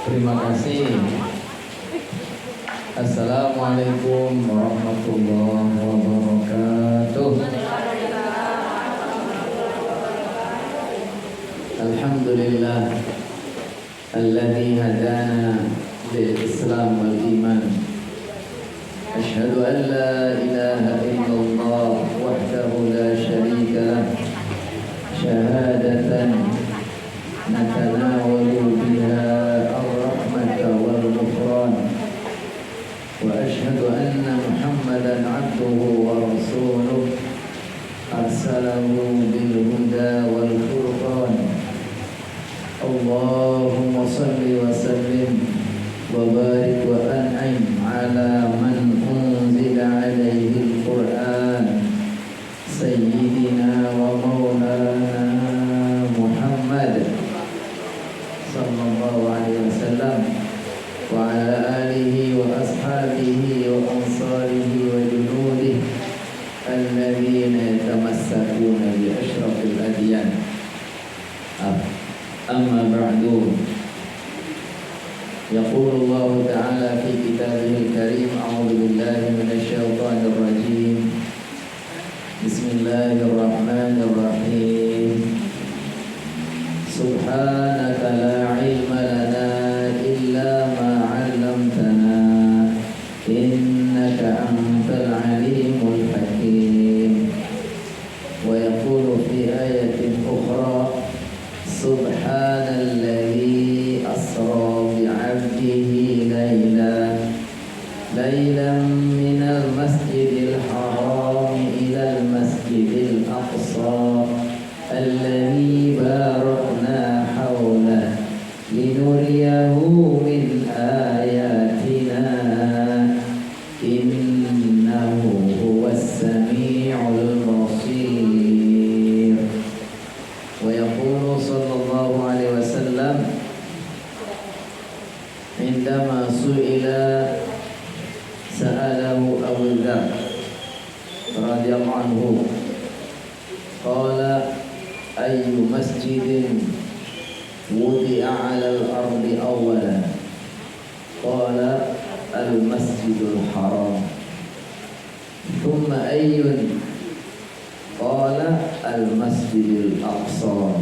Terima kasih. Assalamualaikum warahmatullahi wabarakatuh. Alhamdulillah alladzi hadana lil Islam wal iman. Asyhadu an la ilaha illallah wahdahu la syarika lah. Syahadatan natanawalu biha ar-rahmata wal ghufran. Wa asyhadu anna Muhammadan abduhu wa rasuluh arsalahu bil huda wal furqan. Allahumma salli wa sallim wa barik wa an'im ala man unzila alaihi al-Qur'an sayyidina wa maulana Muhammad sallallahu alaihi wasallam wa ala alihi wa ashabihi wa ansarihi wa junudihi alladhina yatamassakuna bi ashrafil adyan. Amma ba'du. Yaqulu Allah Ta'ala fi kitabihil karim. A'udzu billahi minasy syaithanir rajim. Bismillahirrahmanirrahim. Subhanaka la ilma lana illa ma 'allamtana innaka antal alimul hakim. Wa yaqulu fi ayatin ukhra Subhanalladzi asra bi'abdihi laylan minal masjidil haram ilal masjidil aqsa alladzi barakna hawlah linuriyahu min ayatina innahu huwas sami'ul basir. Wa yaqulu sallallahu alaihi wasallam indama su'ila sa'alahu Abu Dzar radhiyallahu anhu qala ayyu masjidin wudi'a 'alal ardi awwalan qala al-masjidul haram thumma ayyun qala al-masjidil aqsa.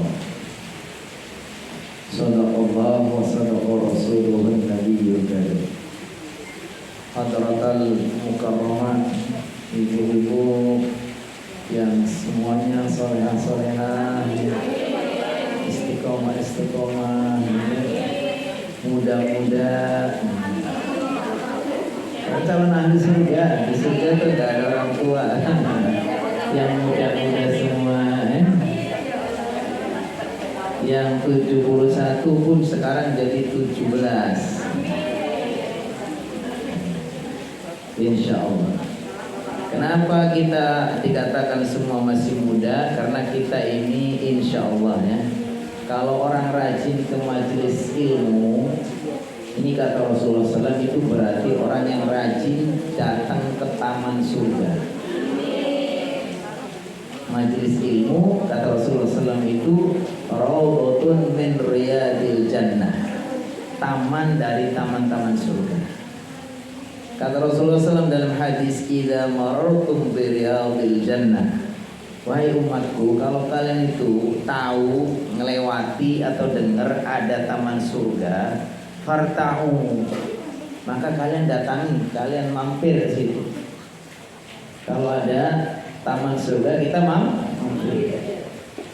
Sadaqallah wa sadaqa rasuluhun nabiyyul karim. Hadratal mukarramat, ibu-ibu yang semuanya solehah-solehah, istiqomah, muda-muda, calon ahli surga. Di surga itu gak ada orang tua. Yang muda-muda semua, yang 71 pun sekarang jadi 17, insya Allah. Kenapa kita dikatakan semua masih muda? Karena kita ini insya Allah ya, kalau orang rajin ke majelis ilmu, ini kata Rasulullah SAW, itu berarti orang yang rajin datang ke taman surga. Majelis ilmu kata Rasulullah SAW itu raudhatun min riyadil jannah, taman dari taman-taman surga. Kata Rasulullah SAW dalam hadis, idza marartum bi riyadil jannah, wahai umatku, kalau kalian itu tahu, ngelewati atau dengar ada taman surga, farta'u, maka kalian datangi, kalian mampir ke situ. Kalau ada taman surga kita mampir,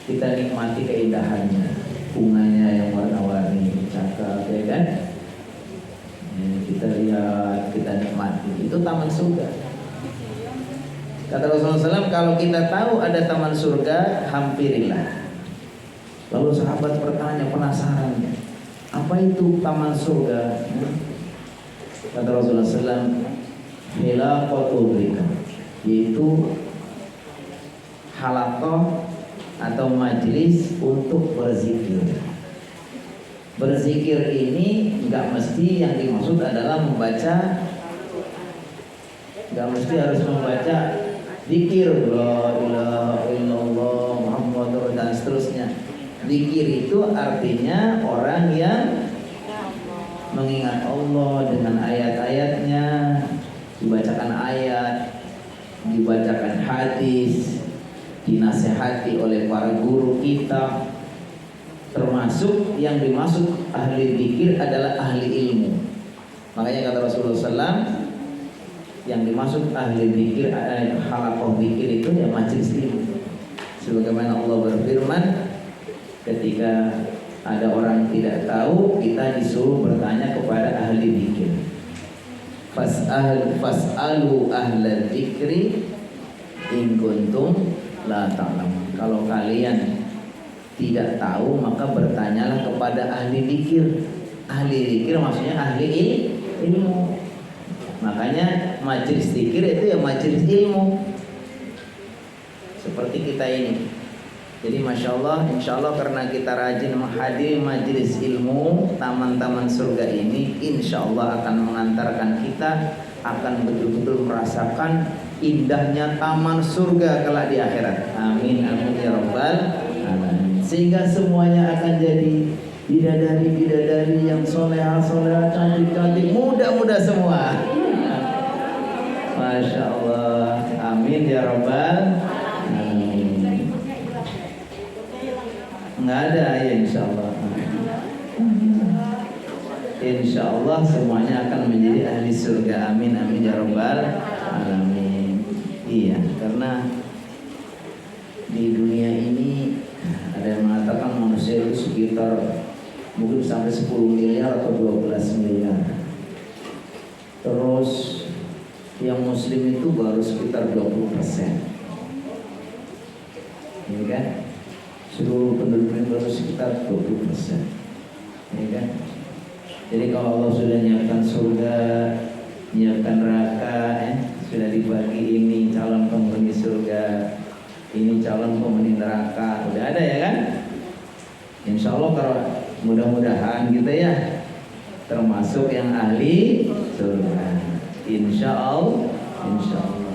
kita nikmati keindahannya, bunganya yang warna-warni, cakep, ya kan? Kita lihat, kita nikmati, itu taman surga. Kata Rasulullah SAW, kalau kita tahu ada taman surga, hampirilah. Lalu sahabat bertanya, penasaran, apa itu taman surga? Kata Rasulullah SAW, hilaqatul dzikr, yaitu halaqah atau majlis untuk berzikir. Berzikir ini enggak mesti yang dimaksud adalah membaca, enggak mesti harus membaca zikir la ilaha illallah Muhammadur dan seterusnya. Zikir itu artinya orang yang mengingat Allah dengan ayat-ayatnya, dibacakan ayat, dibacakan hadis, dinasehati oleh para guru kita. Termasuk yang dimaksud ahli zikir adalah ahli ilmu. Makanya kata Rasulullah SAW, yang dimaksud ahli zikir, halaqah zikir itu ya majelis ilmu. Sebagaimana Allah berfirman, ketika ada orang tidak tahu, kita disuruh bertanya kepada ahli zikir. Fas'alu ahla dzikri in kuntum la ta'lamun. Kalau kalian tidak tahu, maka bertanyalah kepada ahli zikir. Ahli zikir maksudnya ahli ilmu. Makanya majelis zikir itu ya majelis ilmu. Seperti kita ini. Jadi Masya Allah, Insya Allah karena kita rajin menghadiri majelis ilmu, taman-taman surga ini Insya Allah akan mengantarkan kita, akan betul-betul merasakan indahnya taman surga kelak di akhirat. Amin, amin ya rabbal alamin. Sehingga semuanya akan jadi bidadari-bidadari yang soleha-soleha, cantik-cantik, muda-muda semua. Masya Allah, amin ya rabbal alamin. Nggak ada ya Insya Allah. Insya Allah semuanya akan menjadi ahli surga. Amin amin ya rabbal alamin. Iya, karena di dunia ini ada yang mengatakan manusia itu sekitar mungkin sampai 10 miliar atau 12 miliar. Terus yang muslim itu baru sekitar 20%. Ini kan? Seluruh penduduk baru sekitar 20%, ya kan? Jadi kalau Allah sudah nyiapkan surga, nyiapkan neraka, sudah dibagi ini calon penghuni surga, ini calon penghuni neraka, udah ada ya kan? Insya Allah kalau mudah-mudahan kita ya termasuk yang ahli surga. Insya Allah, Insya Allah.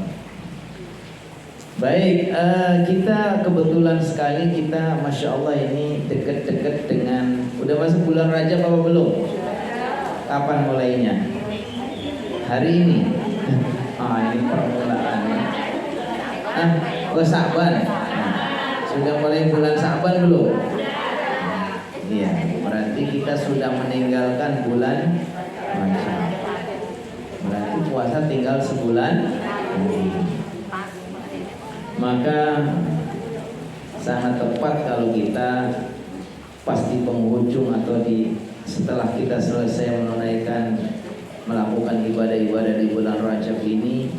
Baik, kita kebetulan sekali kita Masya Allah ini dekat-dekat dengan, udah masuk bulan Rajab apa belum? Kapan mulainya? Hari ini? Ini permulaannya. Sa'ban. Sudah mulai bulan Sa'ban belum? Iya, berarti kita sudah meninggalkan bulan Rajab. Berarti puasa tinggal sebulan. Maka sangat tepat kalau kita pasti penghujung atau setelah kita selesai melakukan ibadah-ibadah di bulan Rajab ini,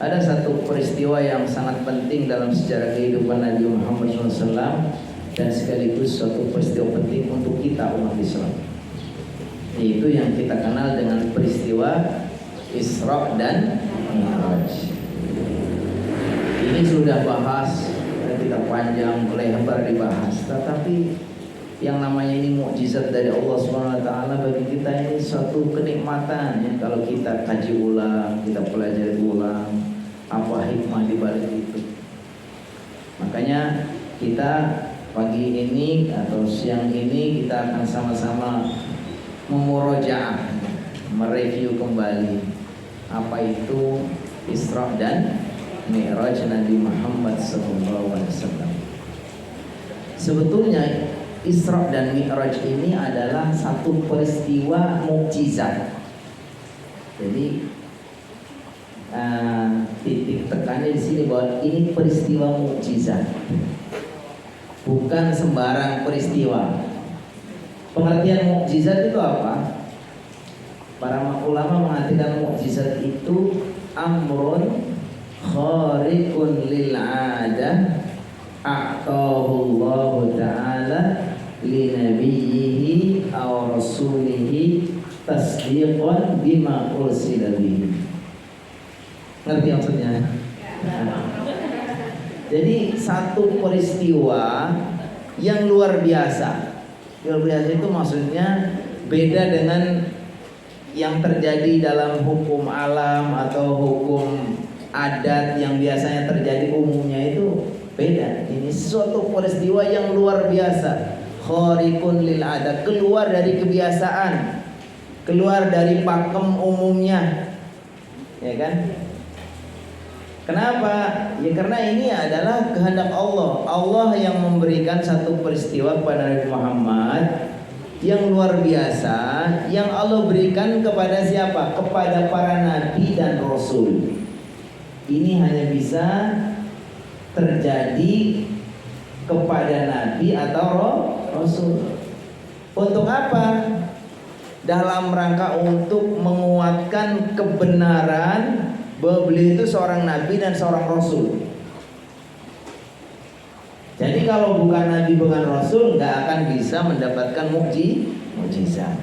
ada satu peristiwa yang sangat penting dalam sejarah kehidupan Nabi Muhammad SAW dan sekaligus suatu peristiwa penting untuk kita umat Islam, yaitu yang kita kenal dengan peristiwa Isra dan Mi'raj. Ini sudah bahas, kita panjang lebar dibahas, tetapi yang namanya ini mukjizat dari Allah Subhanahu wa taala bagi kita ini suatu kenikmatan ya, kalau kita kaji ulang, kita pelajari ulang apa hikmah di balik itu. Makanya kita pagi ini atau siang ini kita akan sama-sama memurojaah, mereview kembali apa itu Isra dan Mi'raj Nabi Muhammad SAW. Sebetulnya Isra dan Mi'raj ini adalah satu peristiwa mukjizat. Jadi titik tekannya di sini bahwa ini peristiwa mukjizat, bukan sembarang peristiwa. Pengertian mukjizat itu apa? Para ulama mengartikan mukjizat itu amrun khariqun lil 'adah a'tahu Allah ta'ala li nabiyhi aw rasulihi tasdiqan bima ursila bihi. Ngerti maksudnya? Jadi satu peristiwa yang luar biasa. Luar biasa itu maksudnya beda dengan yang terjadi dalam hukum alam atau hukum adat yang biasanya terjadi umumnya, itu beda. Ini suatu peristiwa yang luar biasa, khariqun lil 'adah, keluar dari kebiasaan. keluar dari pakem umumnya, ya kan? Kenapa? Ya karena ini adalah kehendak Allah. Allah yang memberikan satu peristiwa kepada Nabi Muhammad yang luar biasa, yang Allah berikan kepada siapa? Kepada para nabi dan rasul. Ini hanya bisa terjadi kepada nabi atau rasul. Untuk apa? Dalam rangka untuk menguatkan kebenaran bahwa beliau itu seorang nabi dan seorang rasul. Jadi kalau bukan nabi bukan rasul, nggak akan bisa mendapatkan mukjizat.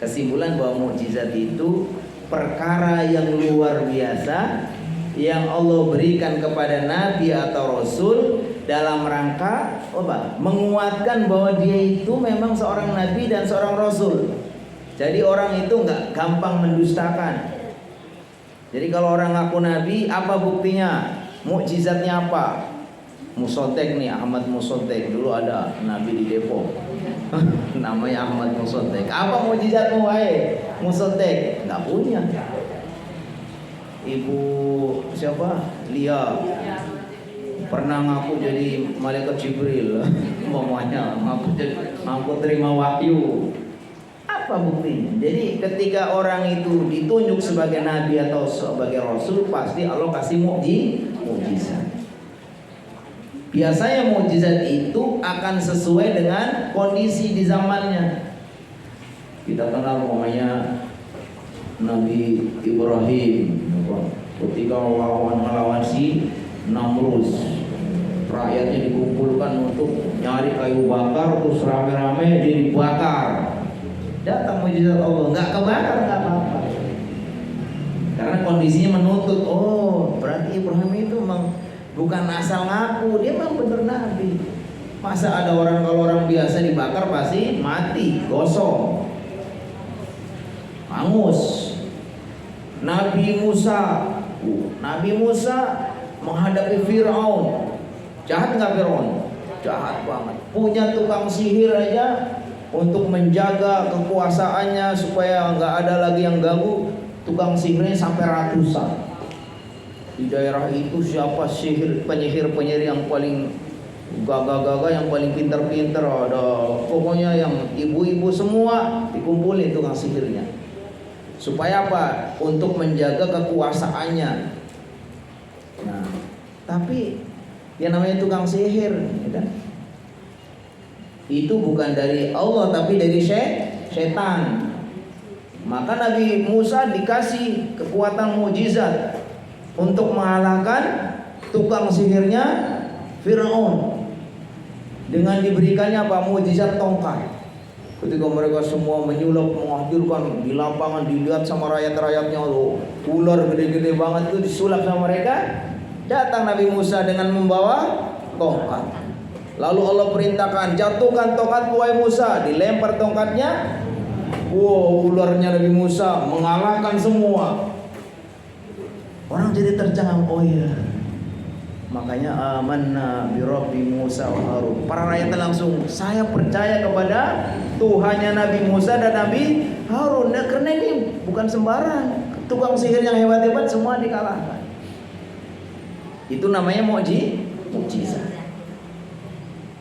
Kesimpulan bahwa mukjizat itu perkara yang luar biasa yang Allah berikan kepada nabi atau rasul dalam rangka menguatkan bahwa dia itu memang seorang nabi dan seorang rasul. Jadi orang itu nggak gampang mendustakan. Jadi kalau orang ngaku nabi, apa buktinya? Mukjizatnya apa? Musotek nih, Ahmad Musotek. Dulu ada nabi di Depok namanya Ahmad Musotek. Apa mukjizatmu wahai Musotek? Nggak punya. Ibu siapa? Lia pernah ngaku jadi malaikat Jibril mamanya ngaku terima wahyu. Apa buktinya? Jadi ketika orang itu ditunjuk sebagai nabi atau sebagai rasul, pasti Allah kasih mukjizat. Biasanya mukjizat itu akan sesuai dengan kondisi di zamannya. Kita kenal namanya Nabi Ibrahim ketika melawan si Namrus. Rakyatnya dikumpulkan untuk nyari kayu bakar, terus rame-rame dia dibakar. Datang mukjizat Allah, nggak kebakar, nggak apa-apa. Karena kondisinya menuntut. Oh, berarti Ibrahim itu memang bukan asal ngaku, dia memang benar nabi. Masa ada orang, kalau orang biasa dibakar pasti mati, gosong, hangus. Nabi Musa menghadapi Fir'aun. Jahat nggak Fir'aun? Jahat banget. Punya tukang sihir aja untuk menjaga kekuasaannya supaya nggak ada lagi yang ganggu. Tukang sihirnya sampai ratusan. Di daerah itu siapa penyihir yang paling gagah-gagah, yang paling pintar-pintar, ada pokoknya yang ibu-ibu semua dikumpulin tukang sihirnya. Supaya apa? Untuk menjaga kekuasaannya. Nah, tapi yang namanya tukang sihir, ya kan? Itu bukan dari Allah tapi dari setan. Maka Nabi Musa dikasih kekuatan mukjizat untuk mengalahkan tukang sihirnya Fir'aun dengan diberikannya apa? Mukjizat tongkat. Ketika mereka semua menyulap menghancurkan di lapangan, dilihat sama rakyat-rakyatnya, ular gede-gede banget itu disulap sama mereka. Datang Nabi Musa dengan membawa tongkat. Lalu Allah perintahkan, jatuhkan tongkat wahai Musa. Dilempar tongkatnya. Wow, ularnya Nabi Musa mengalahkan semua. Orang jadi tercengang. Oh iya, makanya amanna bi Rabbi Musa wa Harun. Para rakyat langsung, saya percaya kepada Tuhannya Nabi Musa dan Nabi Harun. Nah, karena ini bukan sembarang. Tukang sihir yang hebat-hebat semua dikalahkan. Itu namanya mukjizat.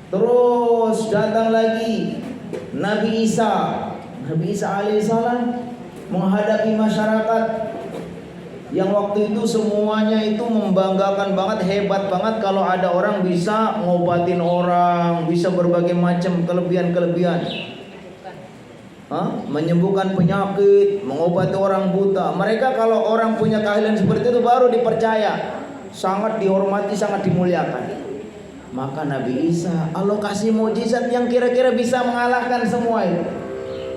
Terus datang lagi Nabi Isa alaihissalam menghadapi masyarakat yang waktu itu semuanya itu membanggakan banget, hebat banget kalau ada orang bisa ngobatin orang, bisa berbagai macam kelebihan-kelebihan, menyembuhkan penyakit, mengobati orang buta. Mereka kalau orang punya keahlian seperti itu baru dipercaya, sangat dihormati, sangat dimuliakan. Maka Nabi Isa Allah kasih mukjizat yang kira-kira bisa mengalahkan semua itu.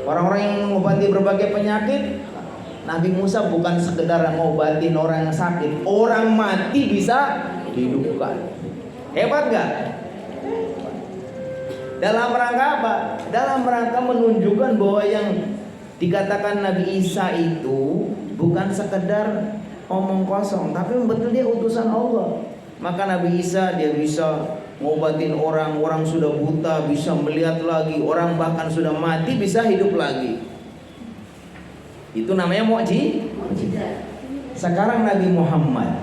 Orang-orang yang mengobati berbagai penyakit, Nabi Musa bukan sekedar ngobatin orang yang sakit, orang mati bisa dihidupkan. Hebat gak? Dalam rangka apa? Dalam rangka menunjukkan bahwa yang dikatakan Nabi Isa itu bukan sekedar omong kosong, tapi betul dia utusan Allah. Maka Nabi Isa dia bisa ngobatin orang, orang sudah buta bisa melihat lagi, orang bahkan sudah mati bisa hidup lagi. Itu namanya mukjizat. Sekarang Nabi Muhammad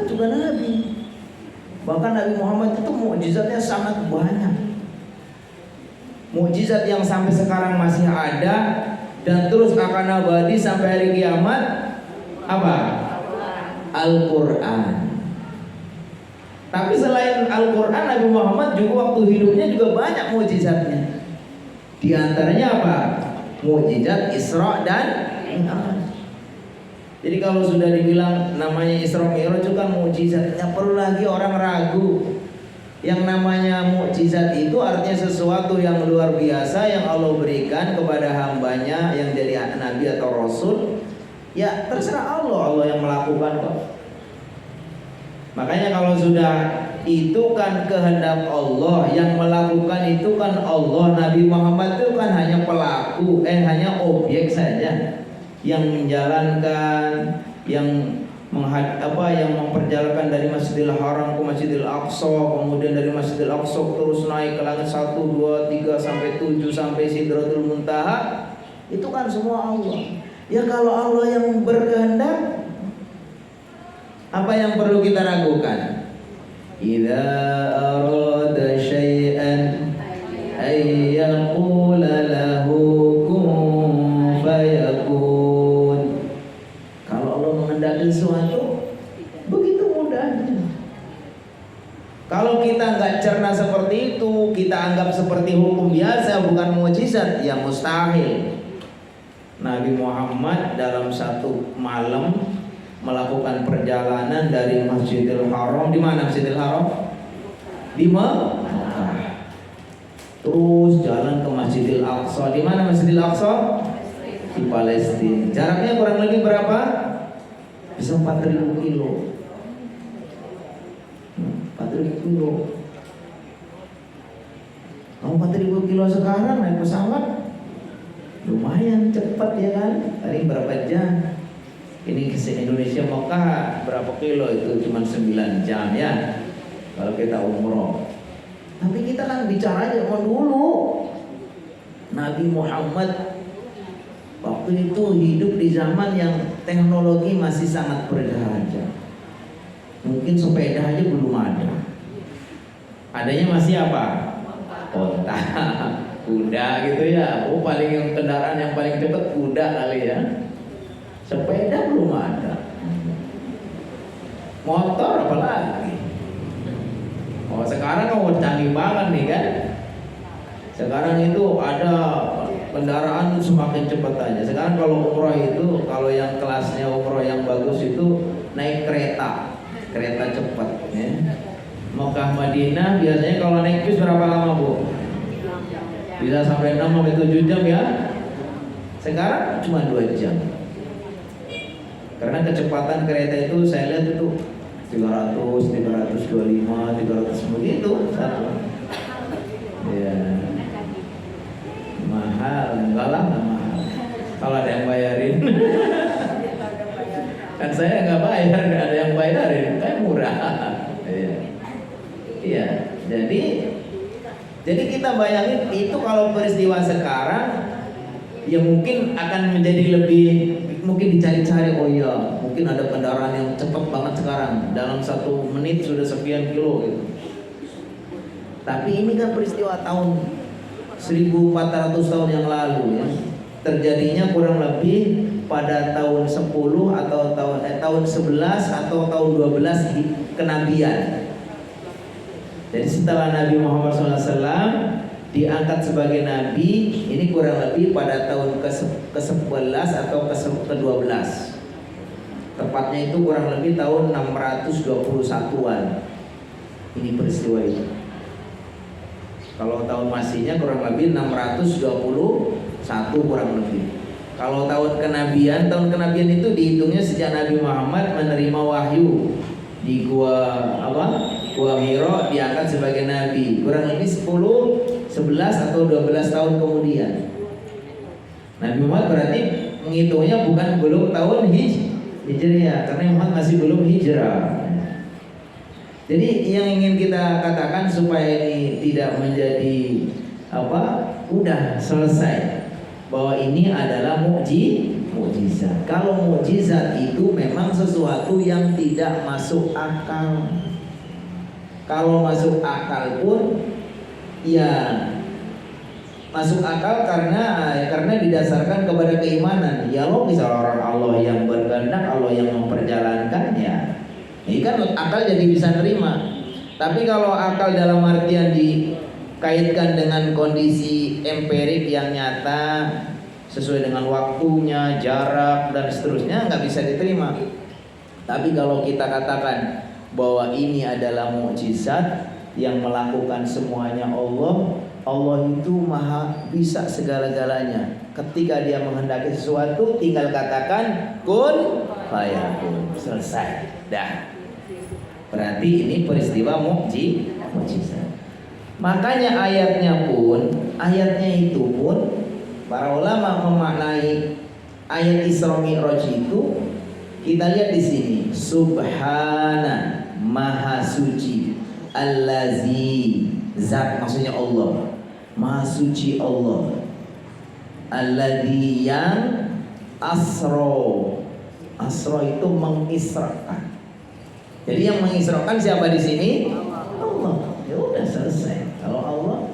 juga nabi. Bahkan Nabi Muhammad itu mukjizatnya sangat banyak. Mukjizat yang sampai sekarang masih ada dan terus akan abadi sampai hari kiamat apa? Al-Quran. Tapi selain Al-Quran, Nabi Muhammad juga waktu hidupnya juga banyak mukjizatnya. Di antaranya apa? Mukjizat Isra dan Mi'raj. Jadi kalau sudah dibilang namanya Isra Mi'raj itu kan mukjizat, nggak perlu lagi orang ragu. Yang namanya mukjizat itu artinya sesuatu yang luar biasa yang Allah berikan kepada hambanya yang jadi nabi atau rasul. Ya terserah Allah yang melakukan kok. Makanya kalau sudah itu kan kehendak Allah, yang melakukan itu kan Allah. Nabi Muhammad itu kan hanya pelaku, hanya objek saja yang menjalankan, yang memperjalankan dari Masjidil Haram ke Masjidil Aqsa, kemudian dari Masjidil Aqsa terus naik ke langit 1, 2, 3 sampai 7 sampai Sidratul Muntaha. Itu kan semua Allah. Ya kalau Allah yang berkehendak, apa yang perlu kita ragukan? Idza arada syai'an ay yaqula lahu kun fayakun. Kalau Allah menghendaki sesuatu, begitu mudahnya. Kalau kita nggak cerna seperti itu, kita anggap seperti hukum biasa, bukan mukjizat, ya mustahil. Nabi Muhammad dalam satu malam melakukan perjalanan dari Masjidil Haram. Di mana Masjidil Haram? Di Mekah. Terus jalan ke Masjidil Aqsa. Di mana Masjidil Aqsa? Di Palestina. Jaraknya kurang lebih berapa? Bisa 4.000 kilo. 4.000 kilo. Kalau 4.000 kilo sekarang naik pesawat lumayan cepat ya kan? Tadi berapa jam? Ini ke Indonesia Mekah berapa kilo itu? Cuma 9 jam ya kalau kita umroh. Tapi kita kan bicara zaman dulu. Nabi Muhammad waktu itu hidup di zaman yang teknologi masih sangat berdarah. Mungkin sepeda aja belum ada. Adanya masih apa? Onta, kuda gitu ya. Oh paling yang kendaraan yang paling cepat kuda kali ya. Sepeda belum ada. Motor apalagi. Oh sekarang kan canggih banget nih kan. Sekarang itu ada kendaraan semakin cepat aja. Sekarang kalau umroh itu, kalau yang kelasnya umroh yang bagus itu naik kereta cepat ya. Mekah Madinah biasanya kalau naik bis berapa lama Bu? Bisa sampai 6 sampai 7 jam ya. Sekarang cuma 2 jam. Karena kecepatan kereta itu saya lihat itu 300, 325, 300 begitu satu. Ya. Mahal, enggak lah nggak mahal. Kalau ada yang bayarin. Kan saya nggak bayar, nggak ada yang bayarin, kan murah. Iya. Jadi kita bayangin itu kalau peristiwa sekarang, ya mungkin akan menjadi lebih. Mungkin dicari-cari, oh iya mungkin ada kendaraan yang cepat banget sekarang dalam 1 menit sudah sekian kilo gitu. Tapi ini kan peristiwa tahun 1400 tahun yang lalu ya. Terjadinya kurang lebih pada tahun 10 atau tahun 11 atau tahun 12 kenabian. Jadi setelah Nabi Muhammad SAW diangkat sebagai nabi, ini kurang lebih pada tahun ke-11 atau ke-12. Tepatnya itu kurang lebih tahun 621-an. Ini peristiwa itu. Kalau tahun Masihnya kurang lebih 621 kurang lebih. Kalau tahun kenabian itu dihitungnya sejak Nabi Muhammad menerima wahyu di Gua Hira, diangkat sebagai nabi. Kurang lebih 10, 11 atau 12 tahun kemudian. Nabi Muhammad berarti menghitungnya bukan belum tahun Hijriah, karena Muhammad masih belum hijrah. Jadi yang ingin kita katakan supaya ini tidak menjadi udah selesai, bahwa ini adalah mukjizat. Kalau mukjizat itu memang sesuatu yang tidak masuk akal. Kalau masuk akal pun ya masuk akal karena didasarkan kepada keimanan. Ya logis, orang Allah yang berkehendak, Allah yang memperjalankannya. Ini kan akal jadi bisa nerima. Tapi kalau akal dalam artian dikaitkan dengan kondisi empirik yang nyata, sesuai dengan waktunya, jarak dan seterusnya, nggak bisa diterima. Tapi kalau kita katakan bahwa ini adalah mukjizat yang melakukan semuanya Allah, Allah itu maha bisa segala-galanya. Ketika dia menghendaki sesuatu, tinggal katakan kun fayakun, selesai, dah. Berarti ini peristiwa mukjizat. Makanya ayatnya itu pun para ulama memaknai ayat Isra Mi'raj itu, kita lihat di sini, Subhana, maha suci, allazi, zat maksudnya Allah, maha suci Allah, alladzi yang asro itu mengisrakan. Jadi yang mengisrakan siapa di sini? Allah. Ya udah selesai. Kalau Allah,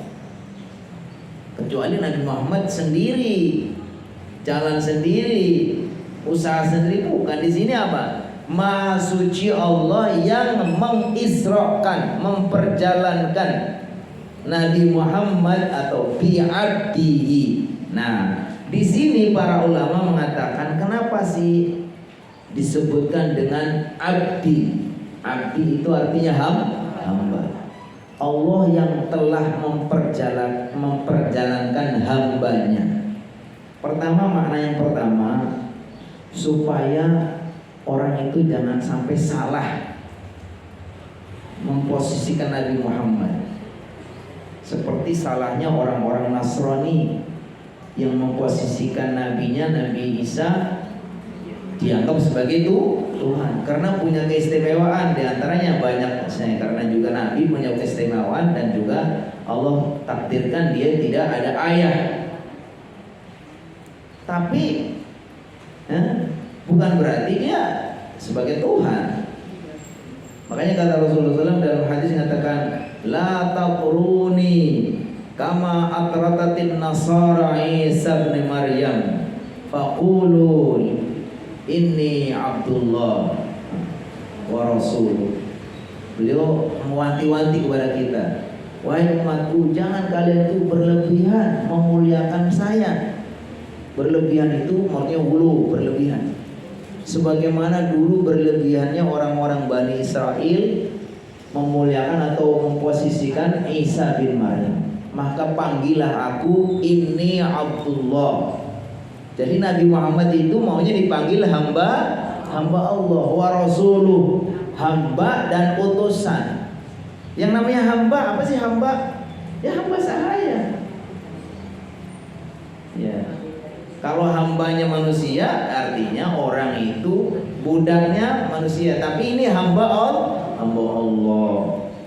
kecuali Nabi Muhammad sendiri, jalan sendiri, usaha sendiri, bukan. Di sini apa? Maha suci Allah yang mengisrakan, memperjalankan Nabi Muhammad atau bi'abdihi. Nah, di sini para ulama mengatakan, kenapa sih disebutkan dengan abdi? Abdi itu artinya hamba. Allah yang telah memperjalankan hambanya. Pertama, makna yang pertama, supaya orang itu jangan sampai salah memposisikan Nabi Muhammad, seperti salahnya orang-orang Nasrani yang memposisikan nabinya, Nabi Isa, dianggap sebagai Tuhan karena punya keistimewaan. Diantaranya banyak, karena juga Nabi punya keistimewaan dan juga Allah takdirkan dia tidak ada ayah. Tapi bukan berarti dia sebagai Tuhan. Makanya kata Rasulullah SAW dalam hadis mengatakan, la taquruni kama atratatin nasara Isa bin Maryam faqulu inni Abdullah wa Rasul. Beliau mewanti-wanti kepada kita, wahai umatku, jangan kalian itu berlebihan memuliakan saya. Berlebihan itu maksudnya wulu, berlebihan. Sebagaimana dulu berlebihannya orang-orang Bani Israel memuliakan atau memposisikan Isa bin Maryam. Maka panggillah aku ini Abdullah. Jadi Nabi Muhammad itu maunya dipanggil hamba Allah, wa rasuluh, hamba dan utusan. Yang namanya hamba, apa sih hamba? Ya hamba sahaya. Ya. Kalau hambanya manusia, artinya orang itu budaknya manusia. Tapi ini hamba Allah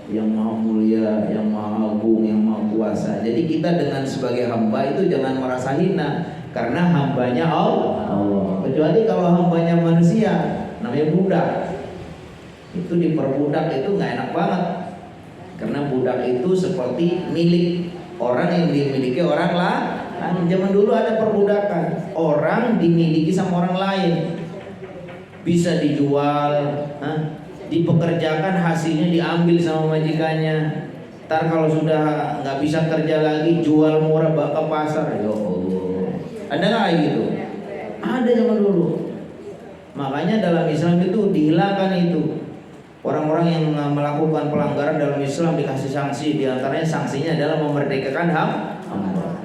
yang maha mulia, yang maha agung, yang maha kuasa. Jadi kita dengan sebagai hamba itu jangan merasa hina, karena hambanya Allah. Kecuali kalau hambanya manusia, namanya budak. Itu diperbudak itu nggak enak banget. Karena budak itu seperti milik orang yang dimiliki orang lain. Zaman dulu ada perbudakan, orang dimiliki sama orang lain, bisa dijual, dipekerjakan, hasilnya diambil sama majikannya. Ntar kalau sudah nggak bisa kerja lagi, jual murah ke pasar. Ya Allah, ada nggak gitu? Ada zaman dulu. Makanya dalam Islam itu dihilangkan itu. Orang-orang yang melakukan pelanggaran dalam Islam dikasih sanksi. Di antaranya sanksinya adalah memerdekakan hamba.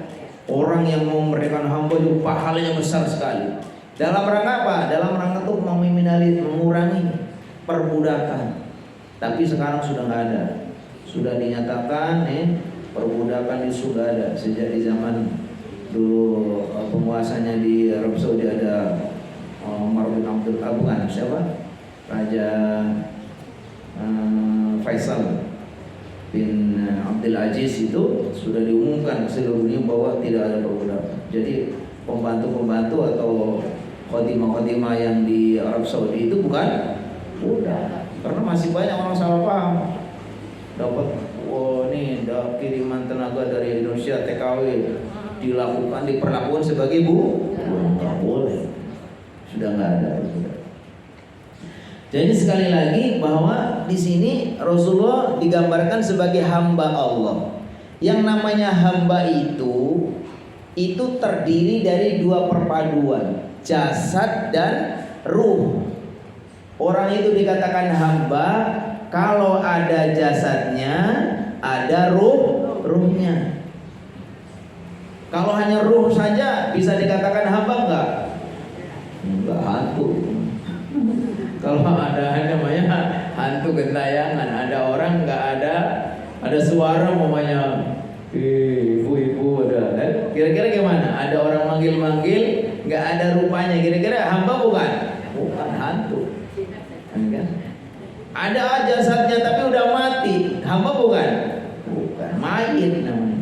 Orang yang memerdekakan hamba itu pahalanya besar sekali. Dalam rangka apa? Dalam rangka untuk mengurangi perbudakan. Tapi sekarang sudah nggak ada. Sudah dinyatakan perbudakan itu sudah ada sejak di zaman dulu penguasanya di Arab Saudi ada Umar bin Abdul bukan siapa? Raja Faisal bin Abdul Aziz itu sudah diumumkan ke seluruh dunia bahwa tidak ada perbudakan. Jadi pembantu-pembantu atau khotimah-khotimah yang di Arab Saudi itu bukan budak, karena masih banyak orang salah paham. Dapat nih kiriman tenaga dari Indonesia TKW diperlakukan sebagai nggak boleh, sudah nggak ada. Jadi sekali lagi bahwa di sini Rasulullah digambarkan sebagai hamba Allah. Yang namanya hamba itu terdiri dari dua perpaduan, jasad dan ruh. Orang itu dikatakan hamba kalau ada jasadnya, ada ruhnya. Kalau hanya ruh saja bisa dikatakan hamba enggak? Enggak, hantu. Kalau ada namanya hantu gentayangan, ada orang enggak ada suara mamanya, ibu-ibu ada. Kira-kira gimana? Ada orang manggil-manggil, enggak ada rupanya. Kira-kira hamba bukan? Bukan, hantu. Enggak. Ada jasadnya tapi udah mati, hamba bukan? Bukan, mayit namanya.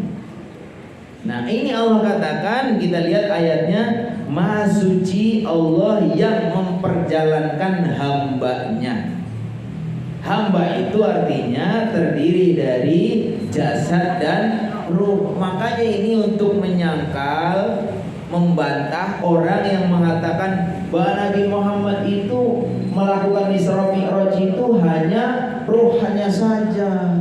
Nah ini Allah katakan, kita lihat ayatnya, Maha Suci Allah yang memperjalankan hambanya. Hamba itu artinya terdiri dari jasad dan ruh. Makanya ini untuk menyangkal, membantah orang yang mengatakan bahwa Nabi Muhammad itu melakukan Isra Mi'raj itu hanya ruhnya saja.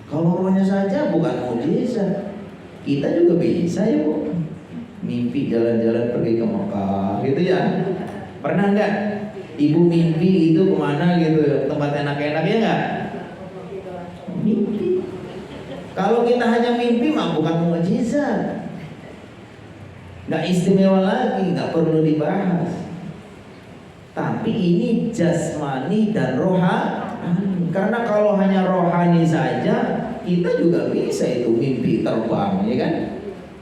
Kalau ruhnya saja bukan mukjizat. Kita juga bisa ya Bu, mimpi jalan-jalan pergi ke Mekah gitu ya. Pernah nggak ibu mimpi itu kemana gitu, tempat enak-enak ya nggak? Mimpi. Kalau kita hanya mimpi mah bukan mukjizat, nggak istimewa lagi, nggak perlu dibahas. Tapi ini jasmani dan rohani. Karena kalau hanya rohani saja, kita juga bisa itu mimpi terbang, ya kan?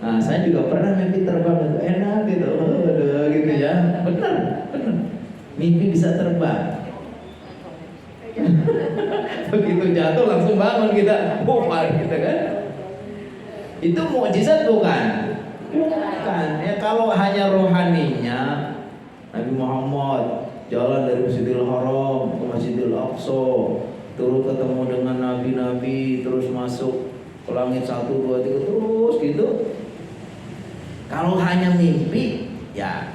Nah, saya juga pernah mimpi terbang, itu enak gitu, gitu ya. Benar. Mimpi bisa terbang. Begitu jatuh langsung bangun kita, bukan gitu kan? Itu mukjizat bukan? Bukan. Ya kalau hanya rohaninya, Nabi Muhammad jalan dari Masjidil Haram ke Masjidil Aqsa, terus ketemu dengan nabi-nabi, terus masuk ke langit 1, 2, 3 terus gitu. Kalau hanya mimpi, ya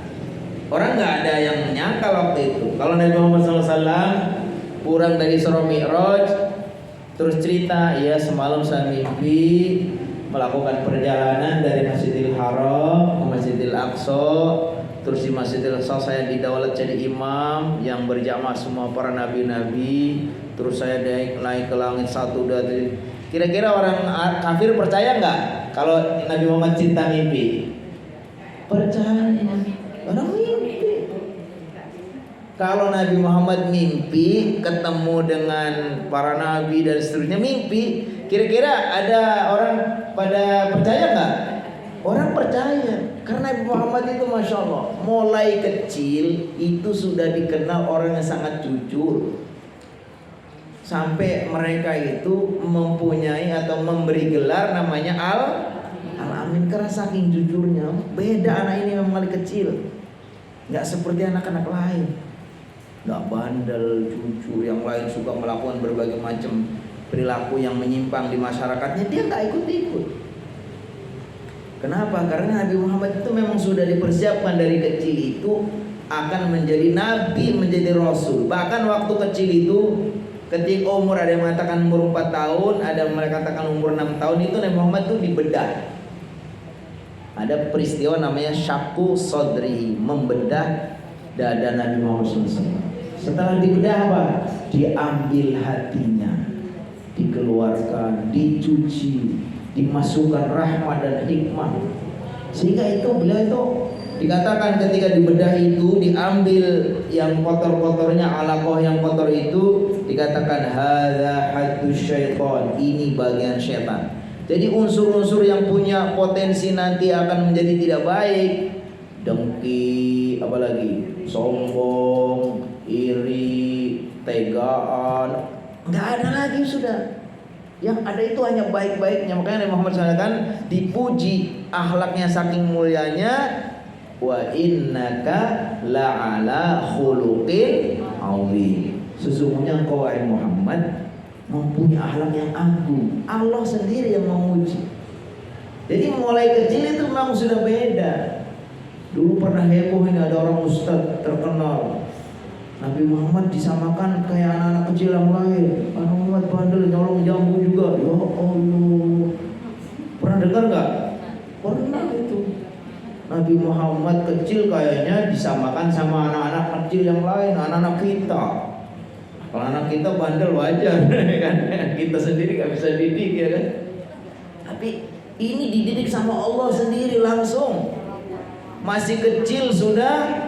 orang nggak ada yang menyangka waktu itu. Kalau Nabi Muhammad SAW pulang dari Isra Mi'raj, terus cerita, ya semalam saya mimpi melakukan perjalanan dari Masjidil Haram ke Masjidil Aqsa. Terus di Masjidil Aqsa saya didaulat jadi imam yang berjamaah semua para nabi-nabi. Terus saya naik ke langit 1, 2, 3. Kira-kira orang kafir percaya nggak kalau Nabi Muhammad cinta mimpi? Percaya. Orang mimpi. Kalau Nabi Muhammad mimpi ketemu dengan para nabi dan seterusnya mimpi, kira-kira ada orang pada percaya nggak? Orang percaya. Karena Nabi Muhammad itu Masya Allah, mulai kecil itu sudah dikenal orang yang sangat jujur. Sampai mereka itu mempunyai atau memberi gelar namanya Al-Amin, karena saking jujurnya. Beda anak ini memang kali kecil, gak seperti anak-anak lain, gak bandel, jujur. Yang lain suka melakukan berbagai macam perilaku yang menyimpang di masyarakatnya, dia gak ikut-ikut. Kenapa? Karena Nabi Muhammad itu memang sudah dipersiapkan dari kecil itu akan menjadi nabi, menjadi rasul. Bahkan waktu kecil itu, ketika umur, ada yang mengatakan umur 4 tahun, ada yang mengatakan umur 6 tahun, itu Nabi Muhammad itu dibedah. Ada peristiwa namanya syaqqu sodri, membedah dada Nabi Muhammad SAW. Setelah dibedah apa? Diambil hatinya, dikeluarkan, dicuci, dimasukkan rahmat dan hikmah. Sehingga itu beliau itu dikatakan ketika dibedah itu diambil yang kotor-kotornya, alaqah yang kotor itu, dikatakan hadza haddus syaitan, ini bagian setan. Jadi unsur-unsur yang punya potensi nanti akan menjadi tidak baik, dengki, apalagi sombong, iri, tegaan, nggak ada lagi sudah. Yang ada itu hanya baik-baiknya. Makanya Nabi Muhammad SAW kan dipuji akhlaknya saking mulianya, wa innaka la'ala khuluqin azim. Sesungguhnya engkau wahai Muhammad mempunyai akhlak yang agung. Allah sendiri yang memuji. Jadi mulai kecil itu memang sudah beda. Dulu pernah heboh ini, ada orang ustaz terkenal, Nabi Muhammad disamakan kayak anak-anak kecil yang lain. Nabi Muhammad bandel nyolong jambu juga. Ya Allah. Pernah dengar nggak? Pernah itu. Nabi Muhammad kecil kayaknya disamakan sama anak-anak kecil yang lain, anak-anak kita. Kalau anak kita bandel wajar kan? Kita sendiri nggak bisa didik ya kan? Tapi ini dididik sama Allah sendiri langsung. Masih kecil sudah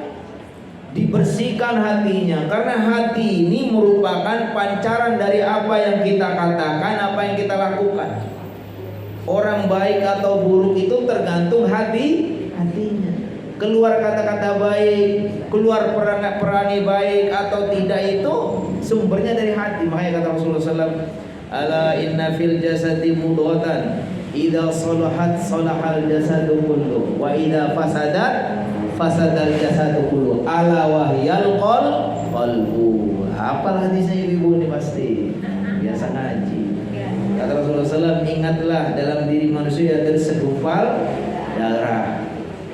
dibersihkan hatinya, karena hati ini merupakan pancaran dari apa yang kita katakan, apa yang kita lakukan. Orang baik atau buruk itu tergantung hatinya. Keluar kata-kata baik, keluar perangai baik atau tidak, itu sumbernya dari hati. Makanya kata Rasulullah SAW, ala inna fil jasadi mudghatan idza salahat salahal jasadu kullu wa idza fasadat fasadal jasadu kullu ala wahyal qalbu. Hafal hadisnya ibu ini pasti. Biasa ngaji. Kata Rasulullah SAW, ingatlah dalam diri manusia ada segumpal darah.